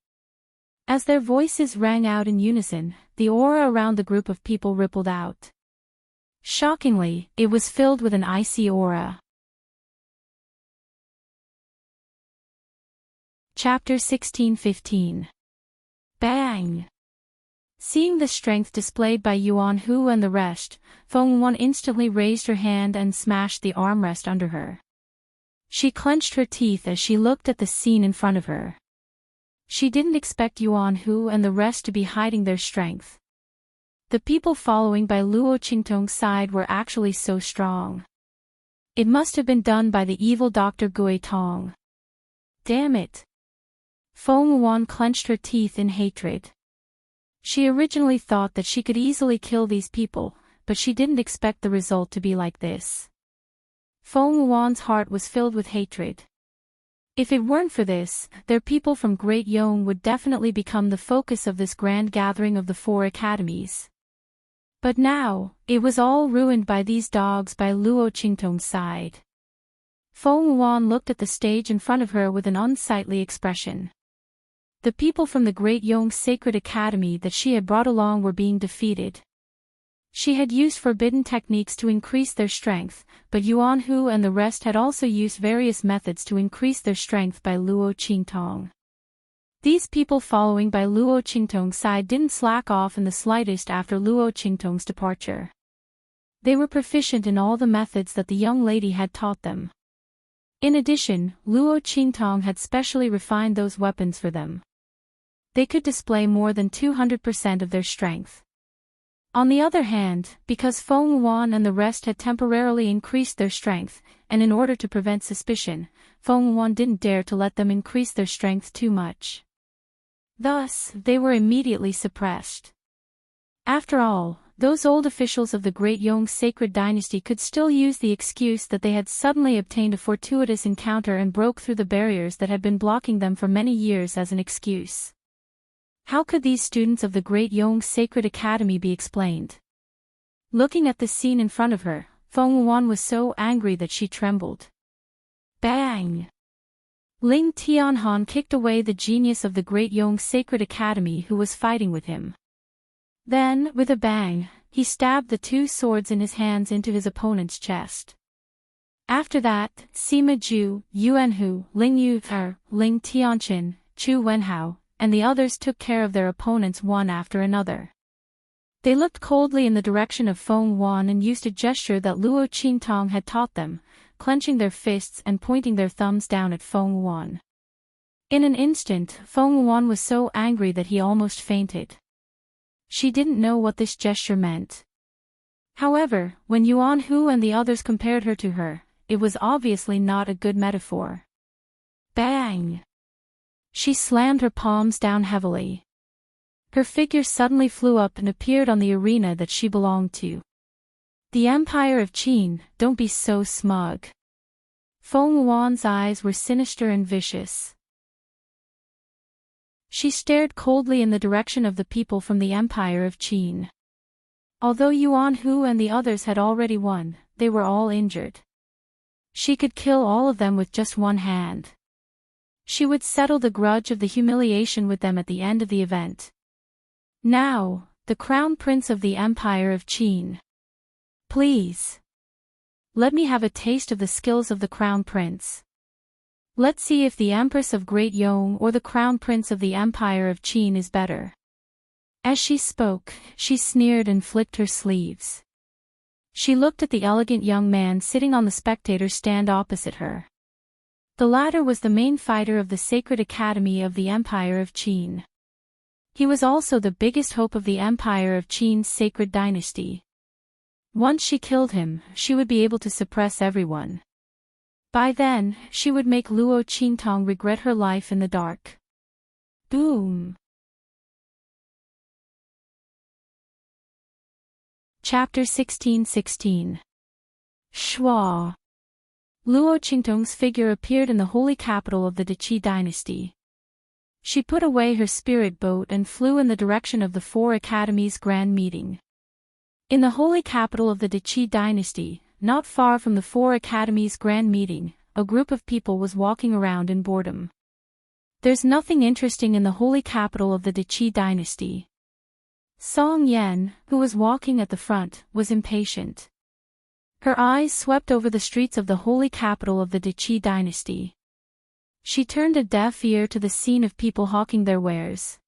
As their voices rang out in unison, the aura around the group of people rippled out. Shockingly, it was filled with an icy aura. Chapter 16:15. Bang! Seeing the strength displayed by Yuan Hu and the rest, Feng Yuan instantly raised her hand and smashed the armrest under her. She clenched her teeth as she looked at the scene in front of her. She didn't expect Yuan Hu and the rest to be hiding their strength. The people following by Luo Qingtong's side were actually so strong. It must have been done by the evil Dr. Gui Tong. Damn it. Feng Wuan clenched her teeth in hatred. She originally thought that she could easily kill these people, but she didn't expect the result to be like this. Feng Wuan's heart was filled with hatred. If it weren't for this, their people from Great Yong would definitely become the focus of this grand gathering of the 4 academies. But now, it was all ruined by these dogs by Luo Qingtong's side. Feng Wuan looked at the stage in front of her with an unsightly expression. The people from the Great Yong Sacred Academy that she had brought along were being defeated. She had used forbidden techniques to increase their strength, but Yuan Hu and the rest had also used various methods to increase their strength by Luo Qingtong. These people following by Luo Qingtong's side didn't slack off in the slightest after Luo Qingtong's departure. They were proficient in all the methods that the young lady had taught them. In addition, Luo Qingtong had specially refined those weapons for them. They could display more than 200% of their strength. On the other hand, because Feng Wuan and the rest had temporarily increased their strength, and in order to prevent suspicion, Feng Wuan didn't dare to let them increase their strength too much. Thus, they were immediately suppressed. After all, those old officials of the Great Yong Sacred Dynasty could still use the excuse that they had suddenly obtained a fortuitous encounter and broke through the barriers that had been blocking them for many years as an excuse. How could these students of the Great Yong Sacred Academy be explained? Looking at the scene in front of her, Feng Wuan was so angry that she trembled. Bang! Ling Tianhan kicked away the genius of the Great Yong Sacred Academy who was fighting with him. Then, with a bang, he stabbed the 2 swords in his hands into his opponent's chest. After that, Sima Ju, Yuan Hu, Ling Yu, Ling Tianqin, Chu Wenhao, and the others took care of their opponents one after another. They looked coldly in the direction of Feng Wuan and used a gesture that Luo Qingtong had taught them, clenching their fists and pointing their thumbs down at Feng Wuan. In an instant, Feng Wuan was so angry that he almost fainted. She didn't know what this gesture meant. However, when Yuan Hu and the others compared her to her, it was obviously not a good metaphor. Bang! She slammed her palms down heavily. Her figure suddenly flew up and appeared on the arena that she belonged to. The Empire of Qin, don't be so smug. Feng Wuan's eyes were sinister and vicious. She stared coldly in the direction of the people from the Empire of Qin. Although Yuan Hu and the others had already won, they were all injured. She could kill all of them with just one hand. She would settle the grudge of the humiliation with them at the end of the event. Now, the Crown Prince of the Empire of Qin. Please. Let me have a taste of the skills of the Crown Prince. Let's see if the Empress of Great Yong or the Crown Prince of the Empire of Qin is better. As she spoke, she sneered and flicked her sleeves. She looked at the elegant young man sitting on the spectator stand opposite her. The latter was the main fighter of the Sacred Academy of the Empire of Qin. He was also the biggest hope of the Empire of Qin's Sacred Dynasty. Once she killed him, she would be able to suppress everyone. By then, she would make Luo Qingtong regret her life in the dark. Boom! Chapter 16:16. Shua. Luo Qingtong's figure appeared in the holy capital of the Deqi dynasty. She put away her spirit boat and flew in the direction of the 4 academies' grand meeting. In the holy capital of the Deqi dynasty, not far from the 4 academies' grand meeting, a group of people was walking around in boredom. There's nothing interesting in the holy capital of the Deqi dynasty. Song Yan, who was walking at the front, was impatient. Her eyes swept over the streets of the holy capital of the Deqi dynasty. She turned a deaf ear to the scene of people hawking their wares.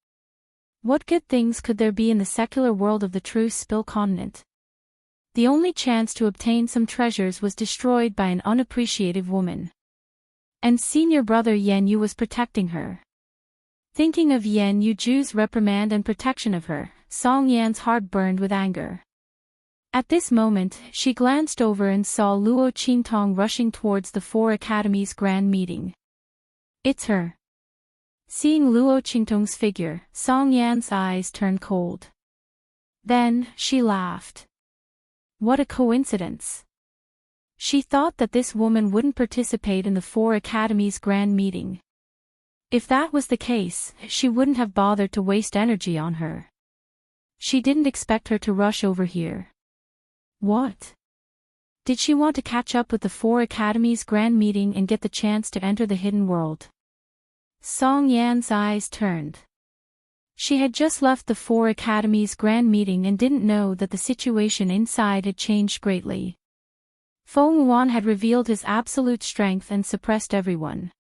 What good things could there be in the secular world of the true Spill continent? The only chance to obtain some treasures was destroyed by an unappreciative woman. And senior brother Yan Yu was protecting her. Thinking of Yan Yuju's reprimand and protection of her, Song Yan's heart burned with anger. At this moment, she glanced over and saw Luo Qingtong rushing towards the Four Academies' grand meeting. It's her. Seeing Luo Qingtong's figure, Song Yan's eyes turned cold. Then, she laughed. What a coincidence. She thought that this woman wouldn't participate in the Four Academies' grand meeting. If that was the case, she wouldn't have bothered to waste energy on her. She didn't expect her to rush over here. What? Did she want to catch up with the Four Academies' grand meeting and get the chance to enter the hidden world? Song Yan's eyes turned. She had just left the Four Academies' grand meeting and didn't know that the situation inside had changed greatly. Feng Yuan had revealed his absolute strength and suppressed everyone.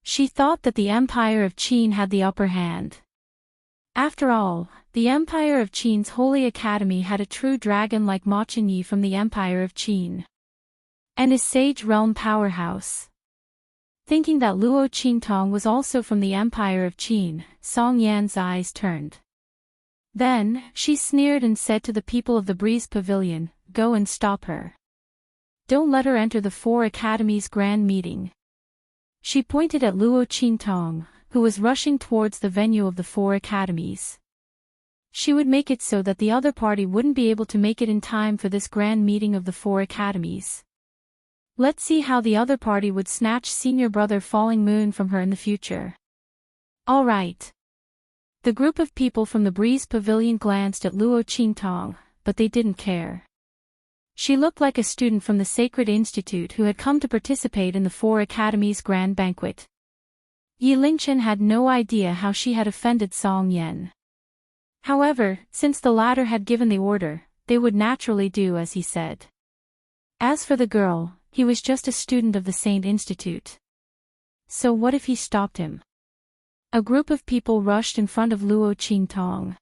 She thought that the Empire of Qin had the upper hand. After all, the Empire of Qin's Holy Academy had a true dragon like Ma Chenyi from the Empire of Qin. And his Sage Realm powerhouse. Thinking that Luo Qingtong was also from the Empire of Qin, Song Yan's eyes turned. Then, she sneered and said to the people of the Breeze Pavilion, "Go and stop her. Don't let her enter the Four Academies' grand meeting." She pointed at Luo Qingtong, who was rushing towards the venue of the Four Academies. She would make it so that the other party wouldn't be able to make it in time for this grand meeting of the Four Academies. Let's see how the other party would snatch senior brother Falling Moon from her in the future. All right. The group of people from the Breeze Pavilion glanced at Luo Qingtong, but they didn't care. She looked like a student from the Sacred Institute who had come to participate in the Four Academies' grand banquet. Yi Lingchen had no idea how she had offended Song Yan. However, since the latter had given the order, they would naturally do as he said. As for the girl, he was just a student of the Saint Institute. So what if he stopped him? A group of people rushed in front of Luo Qingtong.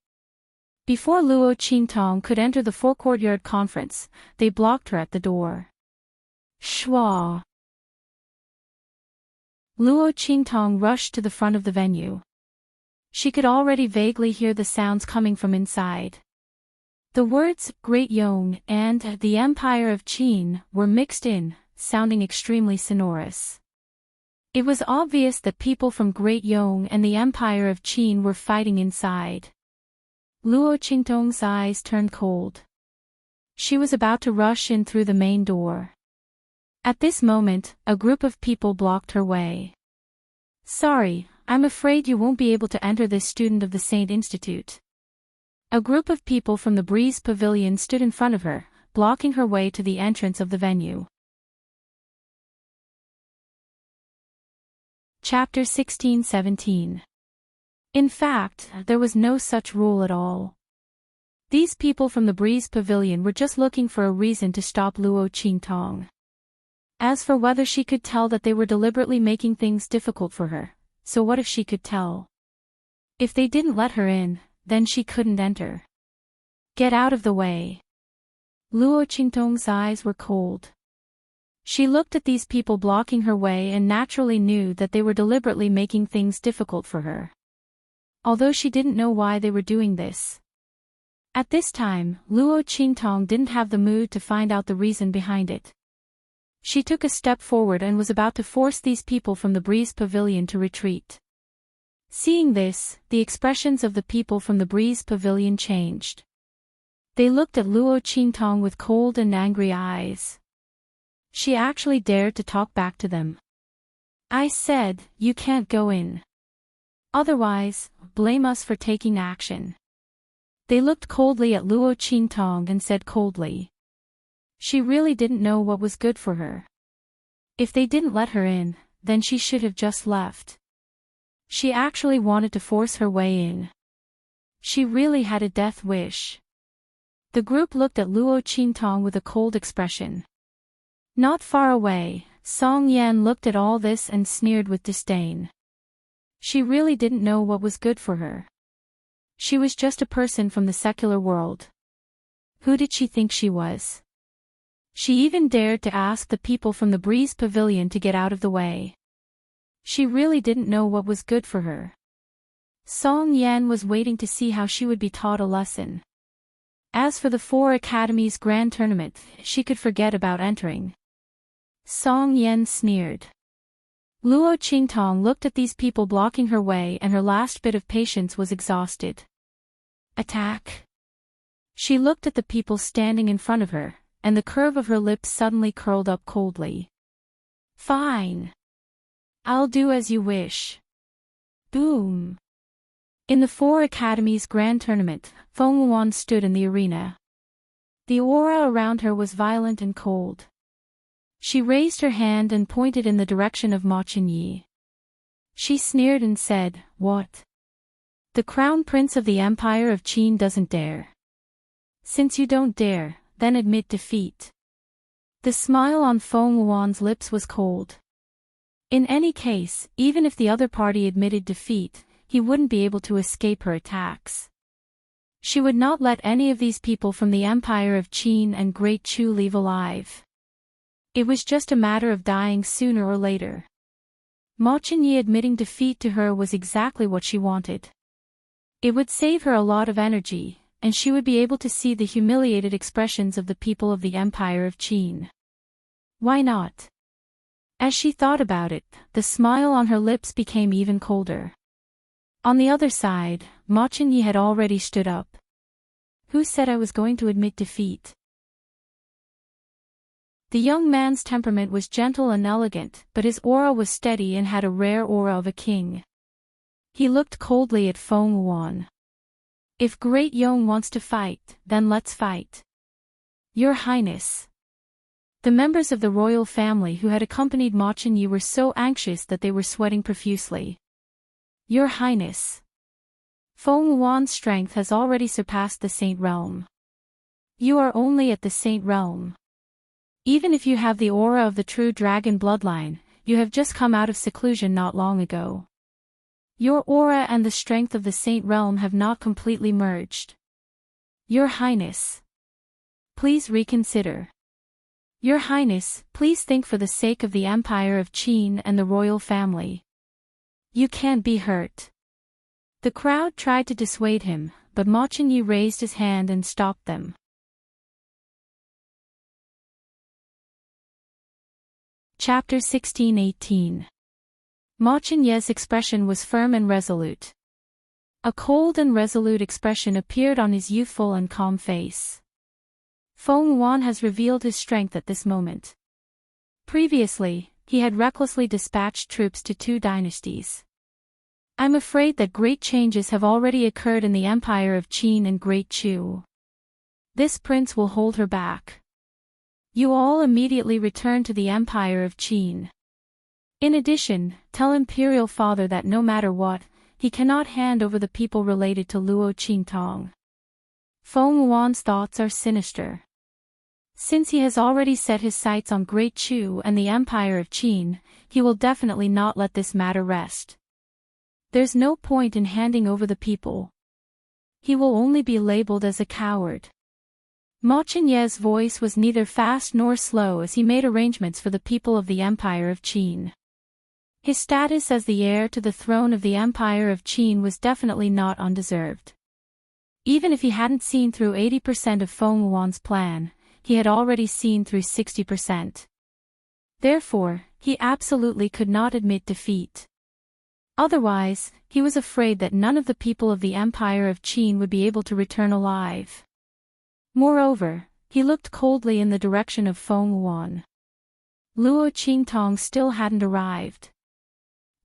Before Luo Qingtong could enter the forecourtyard conference, they blocked her at the door. Shwa! Luo Qingtong rushed to the front of the venue. She could already vaguely hear the sounds coming from inside. The words, Great Yong, and the Empire of Qin, were mixed in, sounding extremely sonorous. It was obvious that people from Great Yong and the Empire of Qin were fighting inside. Luo Qingtong's eyes turned cold. She was about to rush in through the main door. At this moment, a group of people blocked her way. Sorry, I'm afraid you won't be able to enter this student of the Saint Institute. A group of people from the Breeze Pavilion stood in front of her, blocking her way to the entrance of the venue. Chapter 16-17. In fact, there was no such rule at all. These people from the Breeze Pavilion were just looking for a reason to stop Luo Qingtong. As for whether she could tell that they were deliberately making things difficult for her, so what if she could tell? If they didn't let her in, then she couldn't enter. Get out of the way. Luo Qingtong's eyes were cold. She looked at these people blocking her way and naturally knew that they were deliberately making things difficult for her. Although she didn't know why they were doing this. At this time, Luo Qingtong didn't have the mood to find out the reason behind it. She took a step forward and was about to force these people from the Breeze Pavilion to retreat. Seeing this, the expressions of the people from the Breeze Pavilion changed. They looked at Luo Qingtong with cold and angry eyes. She actually dared to talk back to them. I said, you can't go in. Otherwise, blame us for taking action. They looked coldly at Luo Qingtong and said coldly. She really didn't know what was good for her. If they didn't let her in, then she should have just left. She actually wanted to force her way in. She really had a death wish. The group looked at Luo Qingtong with a cold expression. Not far away, Song Yan looked at all this and sneered with disdain. She really didn't know what was good for her. She was just a person from the secular world. Who did she think she was? She even dared to ask the people from the Breeze Pavilion to get out of the way. She really didn't know what was good for her. Song Yan was waiting to see how she would be taught a lesson. As for the 4 Academies Grand Tournament, she could forget about entering. Song Yan sneered. Luo Qingtong looked at these people blocking her way, and her last bit of patience was exhausted. Attack! She looked at the people standing in front of her, and the curve of her lips suddenly curled up coldly. Fine. I'll do as you wish. Boom. In the 4 Academies Grand Tournament, Feng Wuan stood in the arena. The aura around her was violent and cold. She raised her hand and pointed in the direction of Ma Chenyi. She sneered and said, "What? The Crown Prince of the Empire of Qin doesn't dare. Since you don't dare, then admit defeat." The smile on Feng Wuan's lips was cold. In any case, even if the other party admitted defeat, he wouldn't be able to escape her attacks. She would not let any of these people from the Empire of Qin and Great Chu leave alive. It was just a matter of dying sooner or later. Ma Chenyi admitting defeat to her was exactly what she wanted. It would save her a lot of energy, and she would be able to see the humiliated expressions of the people of the Empire of Qin. Why not? As she thought about it, the smile on her lips became even colder. On the other side, Ma Chenyi had already stood up. Who said I was going to admit defeat? The young man's temperament was gentle and elegant, but his aura was steady and had a rare aura of a king. He looked coldly at Feng Wuan. If Great Yong wants to fight, then let's fight. Your Highness. The members of the royal family who had accompanied Ma Chenyi were so anxious that they were sweating profusely. Your Highness. Feng Wuan's strength has already surpassed the Saint Realm. You are only at the Saint Realm. Even if you have the aura of the true dragon bloodline, you have just come out of seclusion not long ago. Your aura and the strength of the Saint Realm have not completely merged. Your Highness. Please reconsider. Your Highness, please think for the sake of the Empire of Qin and the royal family. You can't be hurt. The crowd tried to dissuade him, but Ma Chenyi raised his hand and stopped them. Chapter 16-18. Ma Chenyi's expression was firm and resolute. A cold and resolute expression appeared on his youthful and calm face. Feng Wuan has revealed his strength at this moment. Previously, he had recklessly dispatched troops to 2 dynasties. I'm afraid that great changes have already occurred in the Empire of Qin and Great Chu. This prince will hold her back. You all immediately return to the Empire of Qin. In addition, tell Imperial Father that no matter what, he cannot hand over the people related to Luo Qingtong. Feng Wuan's thoughts are sinister. Since he has already set his sights on Great Chu and the Empire of Qin, he will definitely not let this matter rest. There's no point in handing over the people. He will only be labeled as a coward. Ma Chenyi's voice was neither fast nor slow as he made arrangements for the people of the Empire of Qin. His status as the heir to the throne of the Empire of Qin was definitely not undeserved. Even if he hadn't seen through 80% of Feng Wuan's plan, he had already seen through 60%. Therefore, he absolutely could not admit defeat. Otherwise, he was afraid that none of the people of the Empire of Qin would be able to return alive. Moreover, he looked coldly in the direction of Feng Wuan. Luo Qingtong still hadn't arrived.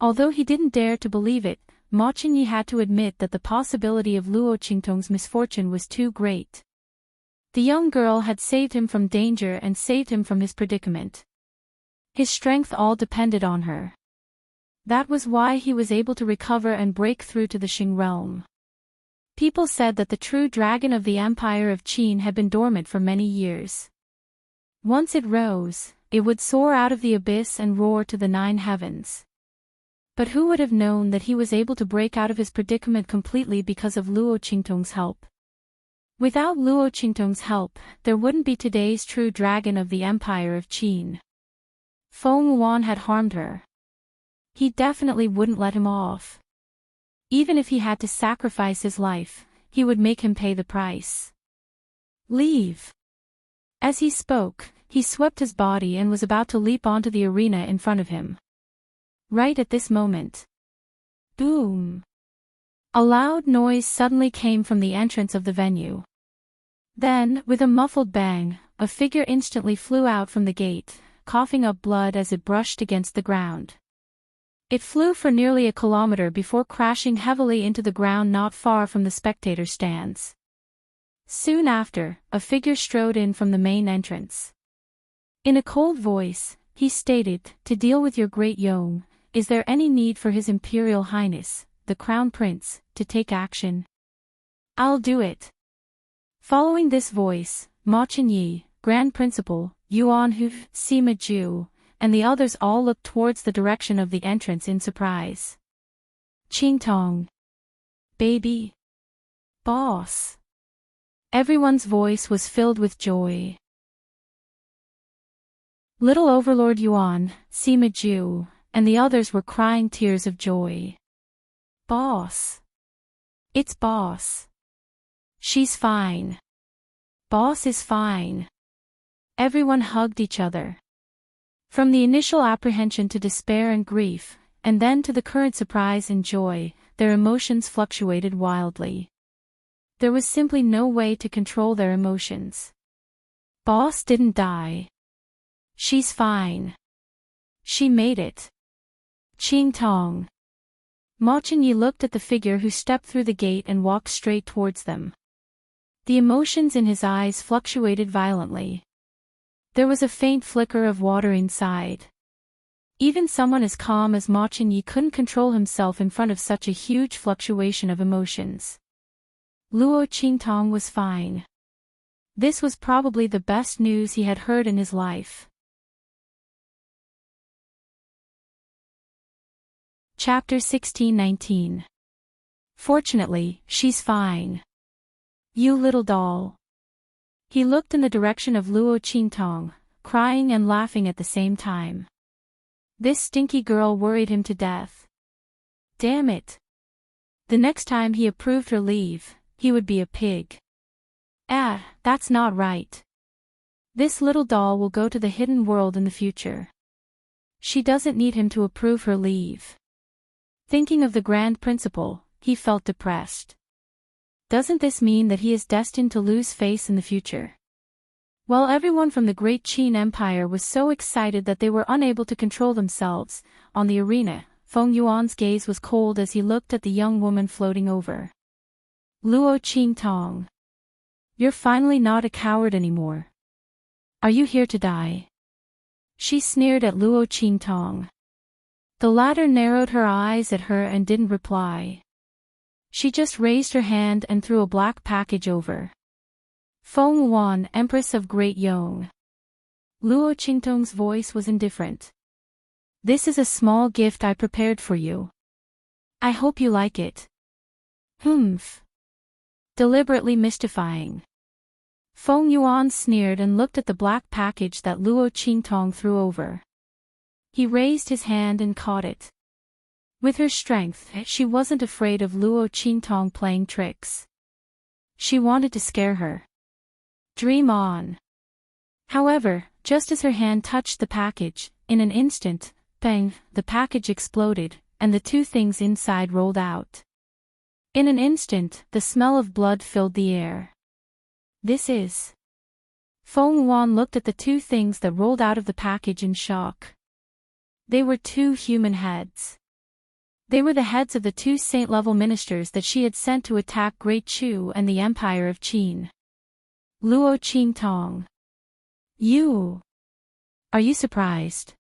Although he didn't dare to believe it, Ma Chenyi had to admit that the possibility of Luo Qingtong's misfortune was too great. The young girl had saved him from danger and saved him from his predicament. His strength all depended on her. That was why he was able to recover and break through to the Xing realm. People said that the true dragon of the Empire of Qin had been dormant for many years. Once it rose, it would soar out of the abyss and roar to the 9 heavens. But who would have known that he was able to break out of his predicament completely because of Luo Qingtong's help? Without Luo Qingtong's help, there wouldn't be today's true dragon of the Empire of Qin. Feng Wuan had harmed her. He definitely wouldn't let him off. Even if he had to sacrifice his life, he would make him pay the price. Leave. As he spoke, he swept his body and was about to leap onto the arena in front of him. Right at this moment. Boom! A loud noise suddenly came from the entrance of the venue. Then, with a muffled bang, a figure instantly flew out from the gate, coughing up blood as it brushed against the ground. It flew for nearly a kilometer before crashing heavily into the ground not far from the spectator stands. Soon after, a figure strode in from the main entrance. In a cold voice, he stated, "To deal with your great Yong, is there any need for His Imperial Highness, the Crown Prince, to take action?" "I'll do it." Following this voice, Ma Chenyi, Grand Principal, Yuan Hu, Sima Ju, and the others all looked towards the direction of the entrance in surprise. "Qing Tong. Baby. Boss." Everyone's voice was filled with joy. Little Overlord Yuan, Sima Ju, and the others were crying tears of joy. "Boss. It's Boss. She's fine. Boss is fine." Everyone hugged each other. From the initial apprehension to despair and grief, and then to the current surprise and joy, their emotions fluctuated wildly. There was simply no way to control their emotions. Boss didn't die. She's fine. She made it. Qing Tong. Ma Chenyi looked at the figure who stepped through the gate and walked straight towards them. The emotions in his eyes fluctuated violently. There was a faint flicker of water inside. Even someone as calm as Ma Chenyi couldn't control himself in front of such a huge fluctuation of emotions. Luo Qingtong was fine. This was probably the best news he had heard in his life. Chapter 16:19. Fortunately, she's fine. You little doll. He looked in the direction of Luo Qingtong, crying and laughing at the same time. This stinky girl worried him to death. Damn it. The next time he approved her leave, he would be a pig. That's not right. This little doll will go to the hidden world in the future. She doesn't need him to approve her leave. Thinking of the Grand Principal, he felt depressed. Doesn't this mean that he is destined to lose face in the future? While everyone from the Great Qin Empire was so excited that they were unable to control themselves, on the arena, Feng Yuan's gaze was cold as he looked at the young woman floating over. Luo Qingtong. You're finally not a coward anymore. Are you here to die? She sneered at Luo Qingtong. The latter narrowed her eyes at her and didn't reply. She just raised her hand and threw a black package over. Feng Yuan, Empress of Great Yong. Luo Qingtong's voice was indifferent. This is a small gift I prepared for you. I hope you like it. Humph. Deliberately mystifying. Feng Yuan sneered and looked at the black package that Luo Qingtong threw over. He raised his hand and caught it. With her strength, she wasn't afraid of Luo Qingtong playing tricks. She wanted to scare her. Dream on. However, just as her hand touched the package, in an instant, bang, the package exploded, and the two things inside rolled out. In an instant, the smell of blood filled the air. This is... Feng Yuan looked at the two things that rolled out of the package in shock. They were two human heads. They were the heads of the two saint-level ministers that she had sent to attack Great Chu and the Empire of Qin. Luo Qingtong. You. Are you surprised?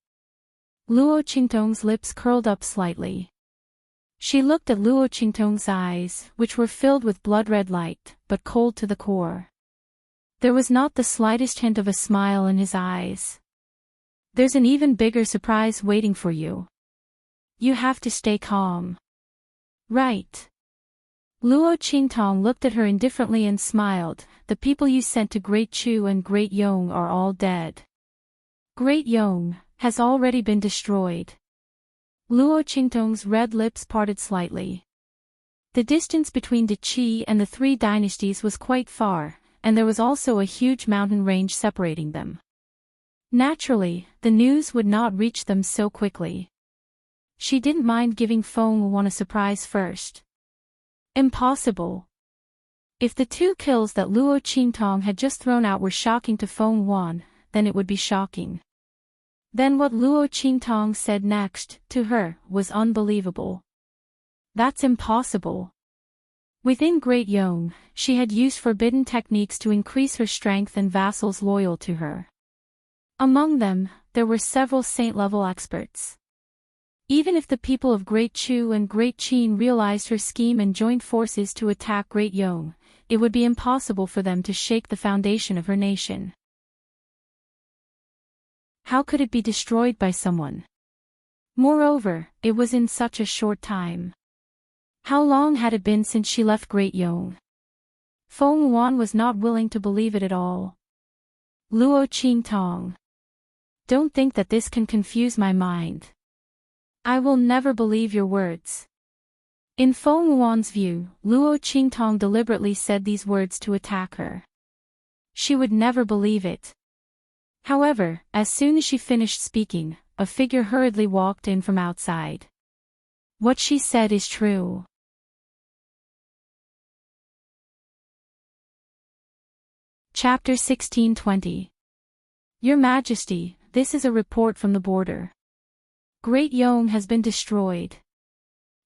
Luo Qingtong's lips curled up slightly. She looked at Luo Qingtong's eyes, which were filled with blood-red light, but cold to the core. There was not the slightest hint of a smile in his eyes. There's an even bigger surprise waiting for you. You have to stay calm. Right. Luo Qingtong looked at her indifferently and smiled. The people you sent to Great Chu and Great Yong are all dead. Great Yong has already been destroyed. Luo Qingtong's red lips parted slightly. The distance between the Qi and the three dynasties was quite far, and there was also a huge mountain range separating them. Naturally, the news would not reach them so quickly. She didn't mind giving Feng Yuan a surprise first. Impossible. If the 2 kills that Luo Qingtong had just thrown out were shocking to Feng Yuan, then it would be shocking. Then what Luo Qingtong said next, to her, was unbelievable. That's impossible. Within Great Yong, she had used forbidden techniques to increase her strength and vassals loyal to her. Among them, there were several saint-level experts. Even if the people of Great Chu and Great Qin realized her scheme and joined forces to attack Great Yong, it would be impossible for them to shake the foundation of her nation. How could it be destroyed by someone? Moreover, it was in such a short time. How long had it been since she left Great Yong? Feng Yuan was not willing to believe it at all. Luo Qingtong. Don't think that this can confuse my mind. I will never believe your words. In Feng Yuan's view, Luo Qingtong deliberately said these words to attack her. She would never believe it. However, as soon as she finished speaking, a figure hurriedly walked in from outside. What she said is true. Chapter 1620. Your Majesty, this is a report from the border. Great Yong has been destroyed.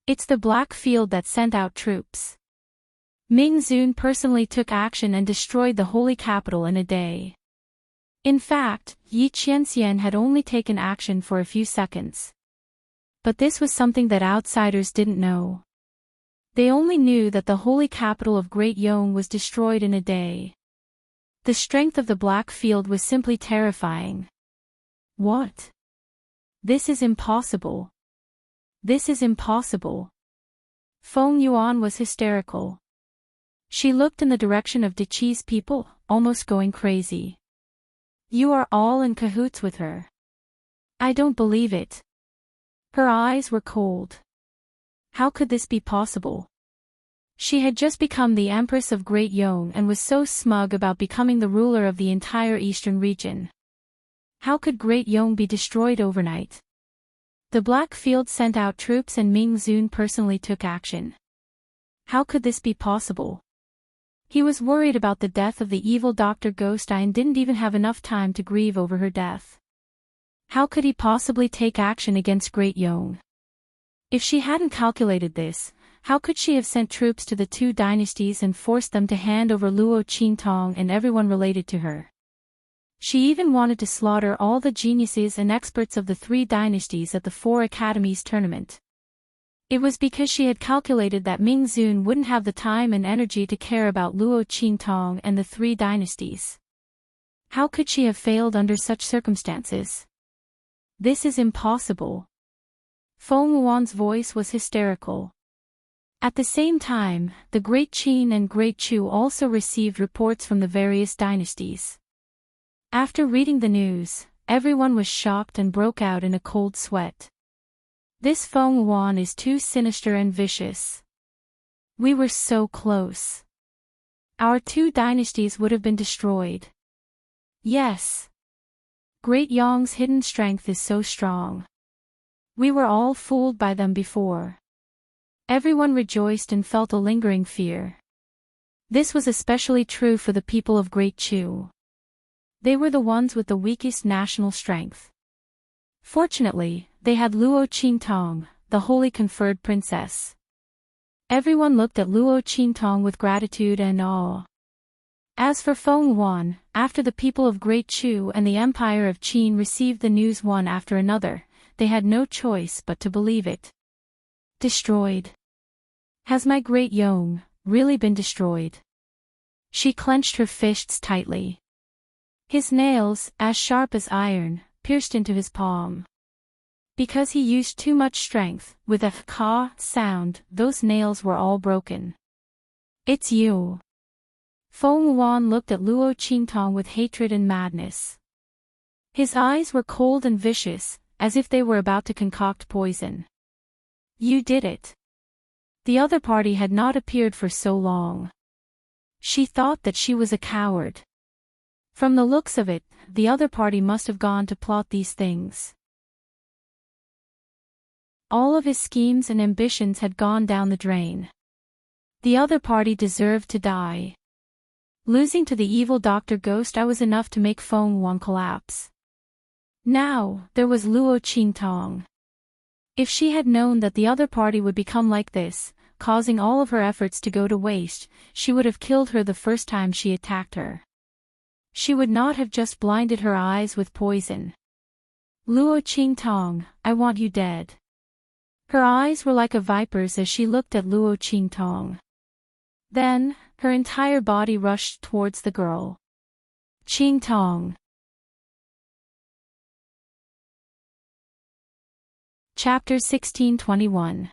It's the Black Field that sent out troops. Ming Zun personally took action and destroyed the holy capital in a day. In fact, Yi Qianxian had only taken action for a few seconds. But this was something that outsiders didn't know. They only knew that the holy capital of Great Yong was destroyed in a day. The strength of the Black Field was simply terrifying. What? This is impossible. This is impossible. Feng Yuan was hysterical. She looked in the direction of Diqi's people, almost going crazy. You are all in cahoots with her. I don't believe it. Her eyes were cold. How could this be possible? She had just become the Empress of Great Yong and was so smug about becoming the ruler of the entire eastern region. How could Great Yong be destroyed overnight? The Black Field sent out troops and Ming Zun personally took action. How could this be possible? He was worried about the death of the evil Dr. Ghostai and didn't even have enough time to grieve over her death. How could he possibly take action against Great Yong? If she hadn't calculated this, how could she have sent troops to the 2 dynasties and forced them to hand over Luo Qingtong and everyone related to her? She even wanted to slaughter all the geniuses and experts of the 3 dynasties at the 4 academies tournament. It was because she had calculated that Ming Zun wouldn't have the time and energy to care about Luo Qingtong and the 3 dynasties. How could she have failed under such circumstances? This is impossible. Feng Yuan's voice was hysterical. At the same time, the Great Qin and Great Chu also received reports from the various dynasties. After reading the news, everyone was shocked and broke out in a cold sweat. This Feng Yuan is too sinister and vicious. We were so close. Our 2 dynasties would have been destroyed. Yes. Great Yong's hidden strength is so strong. We were all fooled by them before. Everyone rejoiced and felt a lingering fear. This was especially true for the people of Great Chu. They were the ones with the weakest national strength. Fortunately, they had Luo Qingtong, the holy conferred princess. Everyone looked at Luo Qingtong with gratitude and awe. As for Feng Yuan, after the people of Great Chu and the Empire of Qin received the news one after another, they had no choice but to believe it. Destroyed. Has my Great Yong really been destroyed? She clenched her fists tightly. His nails, as sharp as iron, pierced into his palm. Because he used too much strength, with a ka sound, those nails were all broken. It's you. Feng Yuan looked at Luo Qingtong with hatred and madness. His eyes were cold and vicious, as if they were about to concoct poison. You did it. The other party had not appeared for so long. She thought that she was a coward. From the looks of it, the other party must have gone to plot these things. All of his schemes and ambitions had gone down the drain. The other party deserved to die. Losing to the evil Dr. Ghost I was enough to make Feng Yuan collapse. Now, there was Luo Qingtong. If she had known that the other party would become like this, causing all of her efforts to go to waste, she would have killed her the first time she attacked her. She would not have just blinded her eyes with poison. Luo Qingtong, I want you dead. Her eyes were like a viper's as she looked at Luo Qingtong. Then, her entire body rushed towards the girl. Qingtong. Chapter 1621.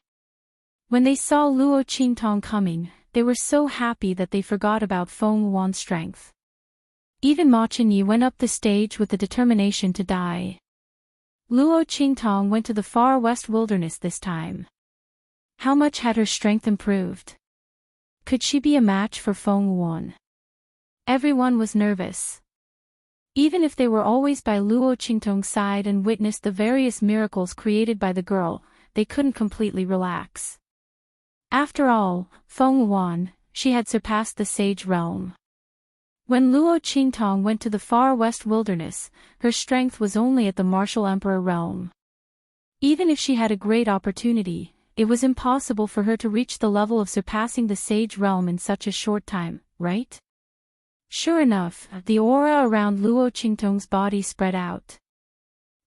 When they saw Luo Qingtong coming, they were so happy that they forgot about Feng Yuan's strength. Even Ma Chenyi went up the stage with the determination to die. Luo Qingtong went to the far west wilderness this time. How much had her strength improved? Could she be a match for Feng Yuan? Everyone was nervous. Even if they were always by Luo Qingtong's side and witnessed the various miracles created by the girl, they couldn't completely relax. After all, Feng Yuan, she had surpassed the sage realm. When Luo Qingtong went to the far west wilderness, her strength was only at the martial emperor realm. Even if she had a great opportunity, it was impossible for her to reach the level of surpassing the sage realm in such a short time, right? Sure enough, the aura around Luo Qingtong's body spread out.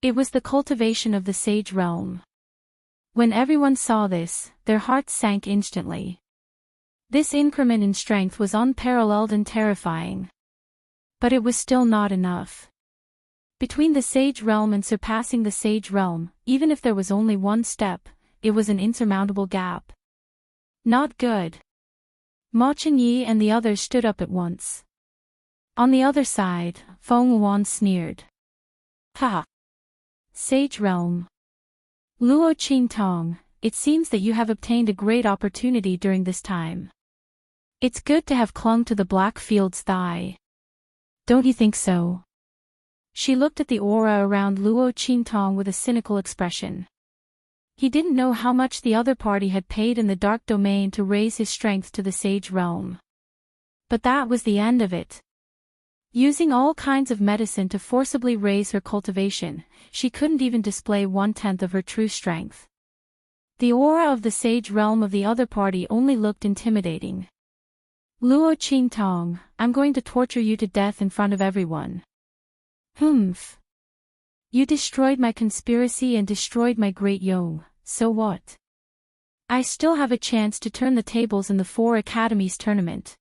It was the cultivation of the sage realm. When everyone saw this, their hearts sank instantly. This increment in strength was unparalleled and terrifying. But it was still not enough. Between the sage realm and surpassing the sage realm, even if there was only one step, it was an insurmountable gap. Not good. Ma Chenyi and the others stood up at once. On the other side, Feng Yuan sneered. Ha! Sage realm. Luo Qingtong, it seems that you have obtained a great opportunity during this time. It's good to have clung to the black field's thigh. Don't you think so? She looked at the aura around Luo Qingtong with a cynical expression. He didn't know how much the other party had paid in the dark domain to raise his strength to the sage realm. But that was the end of it. Using all kinds of medicine to forcibly raise her cultivation, she couldn't even display 1/10 of her true strength. The aura of the sage realm of the other party only looked intimidating. Luo Qingtong, I'm going to torture you to death in front of everyone. Humph. You destroyed my conspiracy and destroyed my great Yong, so what? I still have a chance to turn the tables in the 4 Academies tournament.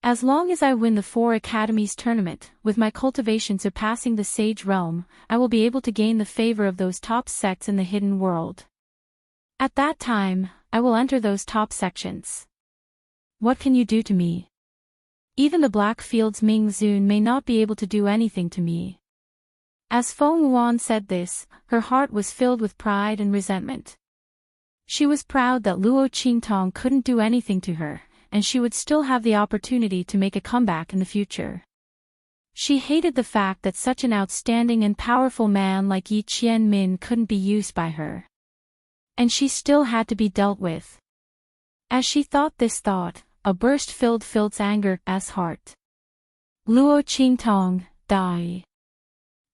As long as I win the 4 Academies tournament, with my cultivation surpassing the sage realm, I will be able to gain the favor of those top sects in the hidden world. At that time, I will enter those top sections. What can you do to me? Even the Blackfield's Ming Zun may not be able to do anything to me. As Feng Yuan said this, her heart was filled with pride and resentment. She was proud that Luo Qingtong couldn't do anything to her, and she would still have the opportunity to make a comeback in the future. She hated the fact that such an outstanding and powerful man like Yi Qianmin couldn't be used by her. And she still had to be dealt with. As she thought this thought, a burst filled Phil's anger-as heart. Luo Qingtong, die.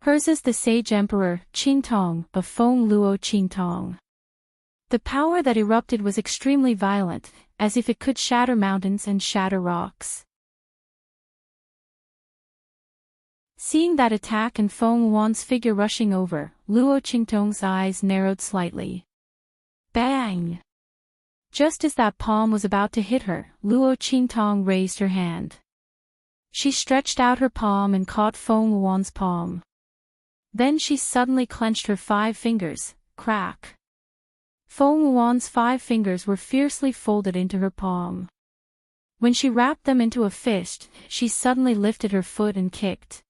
Hers is the sage emperor, Qingtong, of Feng Luo Qingtong. The power that erupted was extremely violent, as if it could shatter mountains and shatter rocks. Seeing that attack and Feng Yuan's figure rushing over, Luo Qingtong's eyes narrowed slightly. Bang! Just as that palm was about to hit her, Luo Qingtong raised her hand. She stretched out her palm and caught Feng Yuan's palm. Then she suddenly clenched her 5 fingers, crack. Feng Yuan's 5 fingers were fiercely folded into her palm. When she wrapped them into a fist, she suddenly lifted her foot and kicked.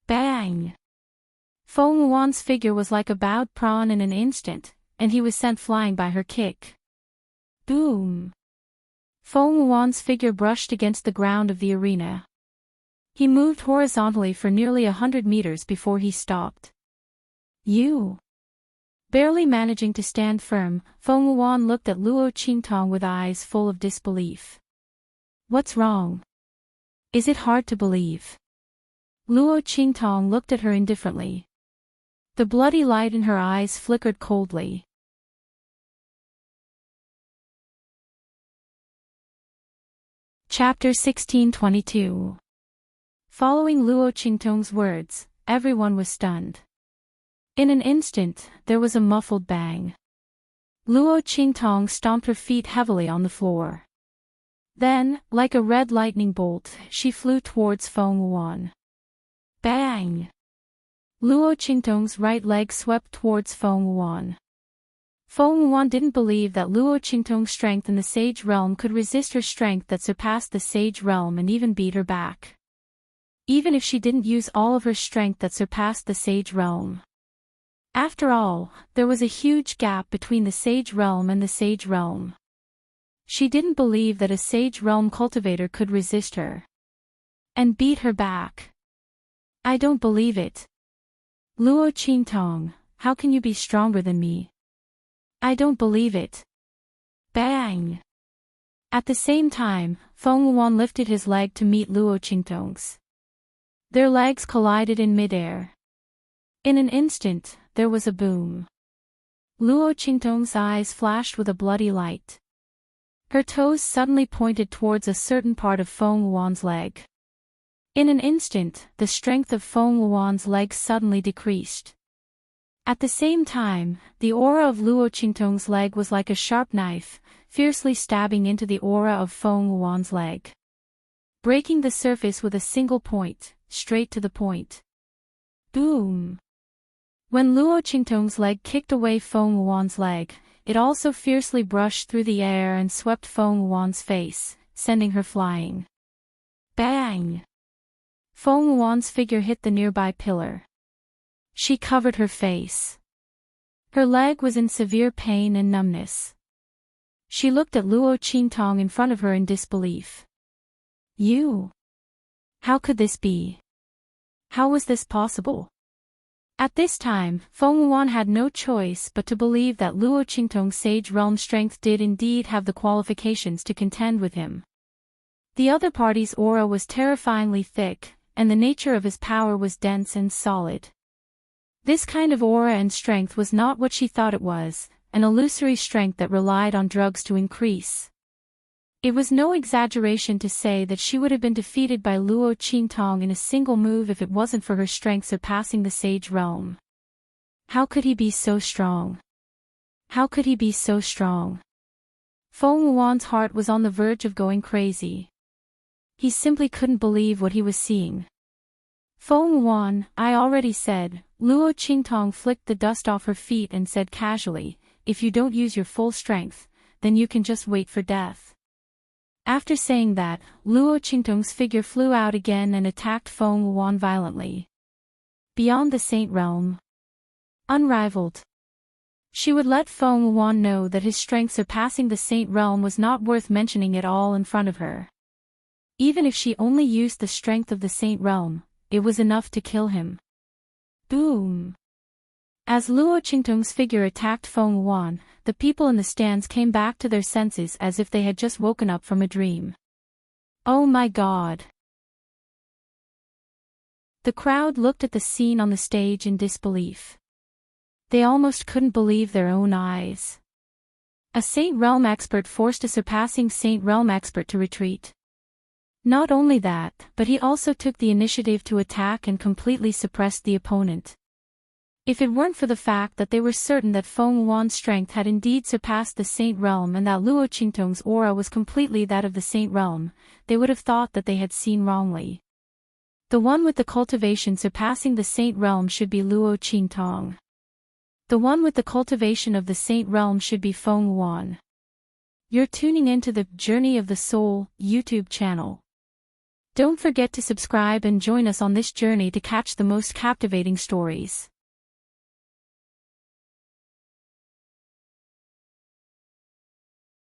Bang! Feng Yuan's figure was like a bowed prawn in an instant, and he was sent flying by her kick. Boom! Feng Wuan's figure brushed against the ground of the arena. He moved horizontally for nearly 100 meters before he stopped. You! Barely managing to stand firm, Feng Wuan looked at Luo Qingtong with eyes full of disbelief. What's wrong? Is it hard to believe? Luo Qingtong looked at her indifferently. The bloody light in her eyes flickered coldly. Chapter 1622. Following Luo Qingtong's words, everyone was stunned. In an instant, there was a muffled bang. Luo Qingtong stomped her feet heavily on the floor. Then, like a red lightning bolt, she flew towards Feng Wuan. Bang! Luo Qingtong's right leg swept towards Feng Wuan. Feng Wuan didn't believe that Luo Qingtong's strength in the Sage Realm could resist her strength that surpassed the Sage Realm and even beat her back. Even if she didn't use all of her strength that surpassed the Sage Realm. After all, there was a huge gap between the Sage Realm and the Sage Realm. She didn't believe that a Sage Realm cultivator could resist her. And beat her back. I don't believe it. Luo Qingtong, how can you be stronger than me? I don't believe it. Bang! At the same time, Feng Wuan lifted his leg to meet Luo Qingtong's. Their legs collided in midair. In an instant, there was a boom. Luo Qingtong's eyes flashed with a bloody light. Her toes suddenly pointed towards a certain part of Feng Wuan's leg. In an instant, the strength of Feng Wuan's leg suddenly decreased. At the same time, the aura of Luo Qingtong's leg was like a sharp knife, fiercely stabbing into the aura of Feng Wuan's leg. Breaking the surface with a single point, straight to the point. Boom! When Luo Qingtong's leg kicked away Feng Wuan's leg, it also fiercely brushed through the air and swept Feng Wuan's face, sending her flying. Bang! Feng Wuan's figure hit the nearby pillar. She covered her face. Her leg was in severe pain and numbness. She looked at Luo Qingtong in front of her in disbelief. You? How could this be? How was this possible? At this time, Feng Wuan had no choice but to believe that Luo Qingtong's Sage Realm strength did indeed have the qualifications to contend with him. The other party's aura was terrifyingly thick, and the nature of his power was dense and solid. This kind of aura and strength was not what she thought it was, an illusory strength that relied on drugs to increase. It was no exaggeration to say that she would have been defeated by Luo Qingtong in a single move if it wasn't for her strength surpassing the Sage Realm. How could he be so strong? How could he be so strong? Feng Wuan's heart was on the verge of going crazy. He simply couldn't believe what he was seeing. Feng Wuan, I already said. Luo Qingtong flicked the dust off her feet and said casually, if you don't use your full strength, then you can just wait for death. After saying that, Luo Qingtong's figure flew out again and attacked Feng Wuan violently. Beyond the Saint Realm. Unrivaled. She would let Feng Wuan know that his strength surpassing the Saint Realm was not worth mentioning at all in front of her. Even if she only used the strength of the Saint Realm, it was enough to kill him. Boom! As Luo Qingtong's figure attacked Feng Wuan, the people in the stands came back to their senses as if they had just woken up from a dream. Oh my God! The crowd looked at the scene on the stage in disbelief. They almost couldn't believe their own eyes. A Saint Realm expert forced a surpassing Saint Realm expert to retreat. Not only that, but he also took the initiative to attack and completely suppressed the opponent. If it weren't for the fact that they were certain that Feng Wuan's strength had indeed surpassed the Saint Realm and that Luo Qingtong's aura was completely that of the Saint Realm, they would have thought that they had seen wrongly. The one with the cultivation surpassing the Saint Realm should be Luo Qingtong. The one with the cultivation of the Saint Realm should be Feng Wuan. You're tuning into the Journey of the Soul YouTube channel. Don't forget to subscribe and join us on this journey to catch the most captivating stories.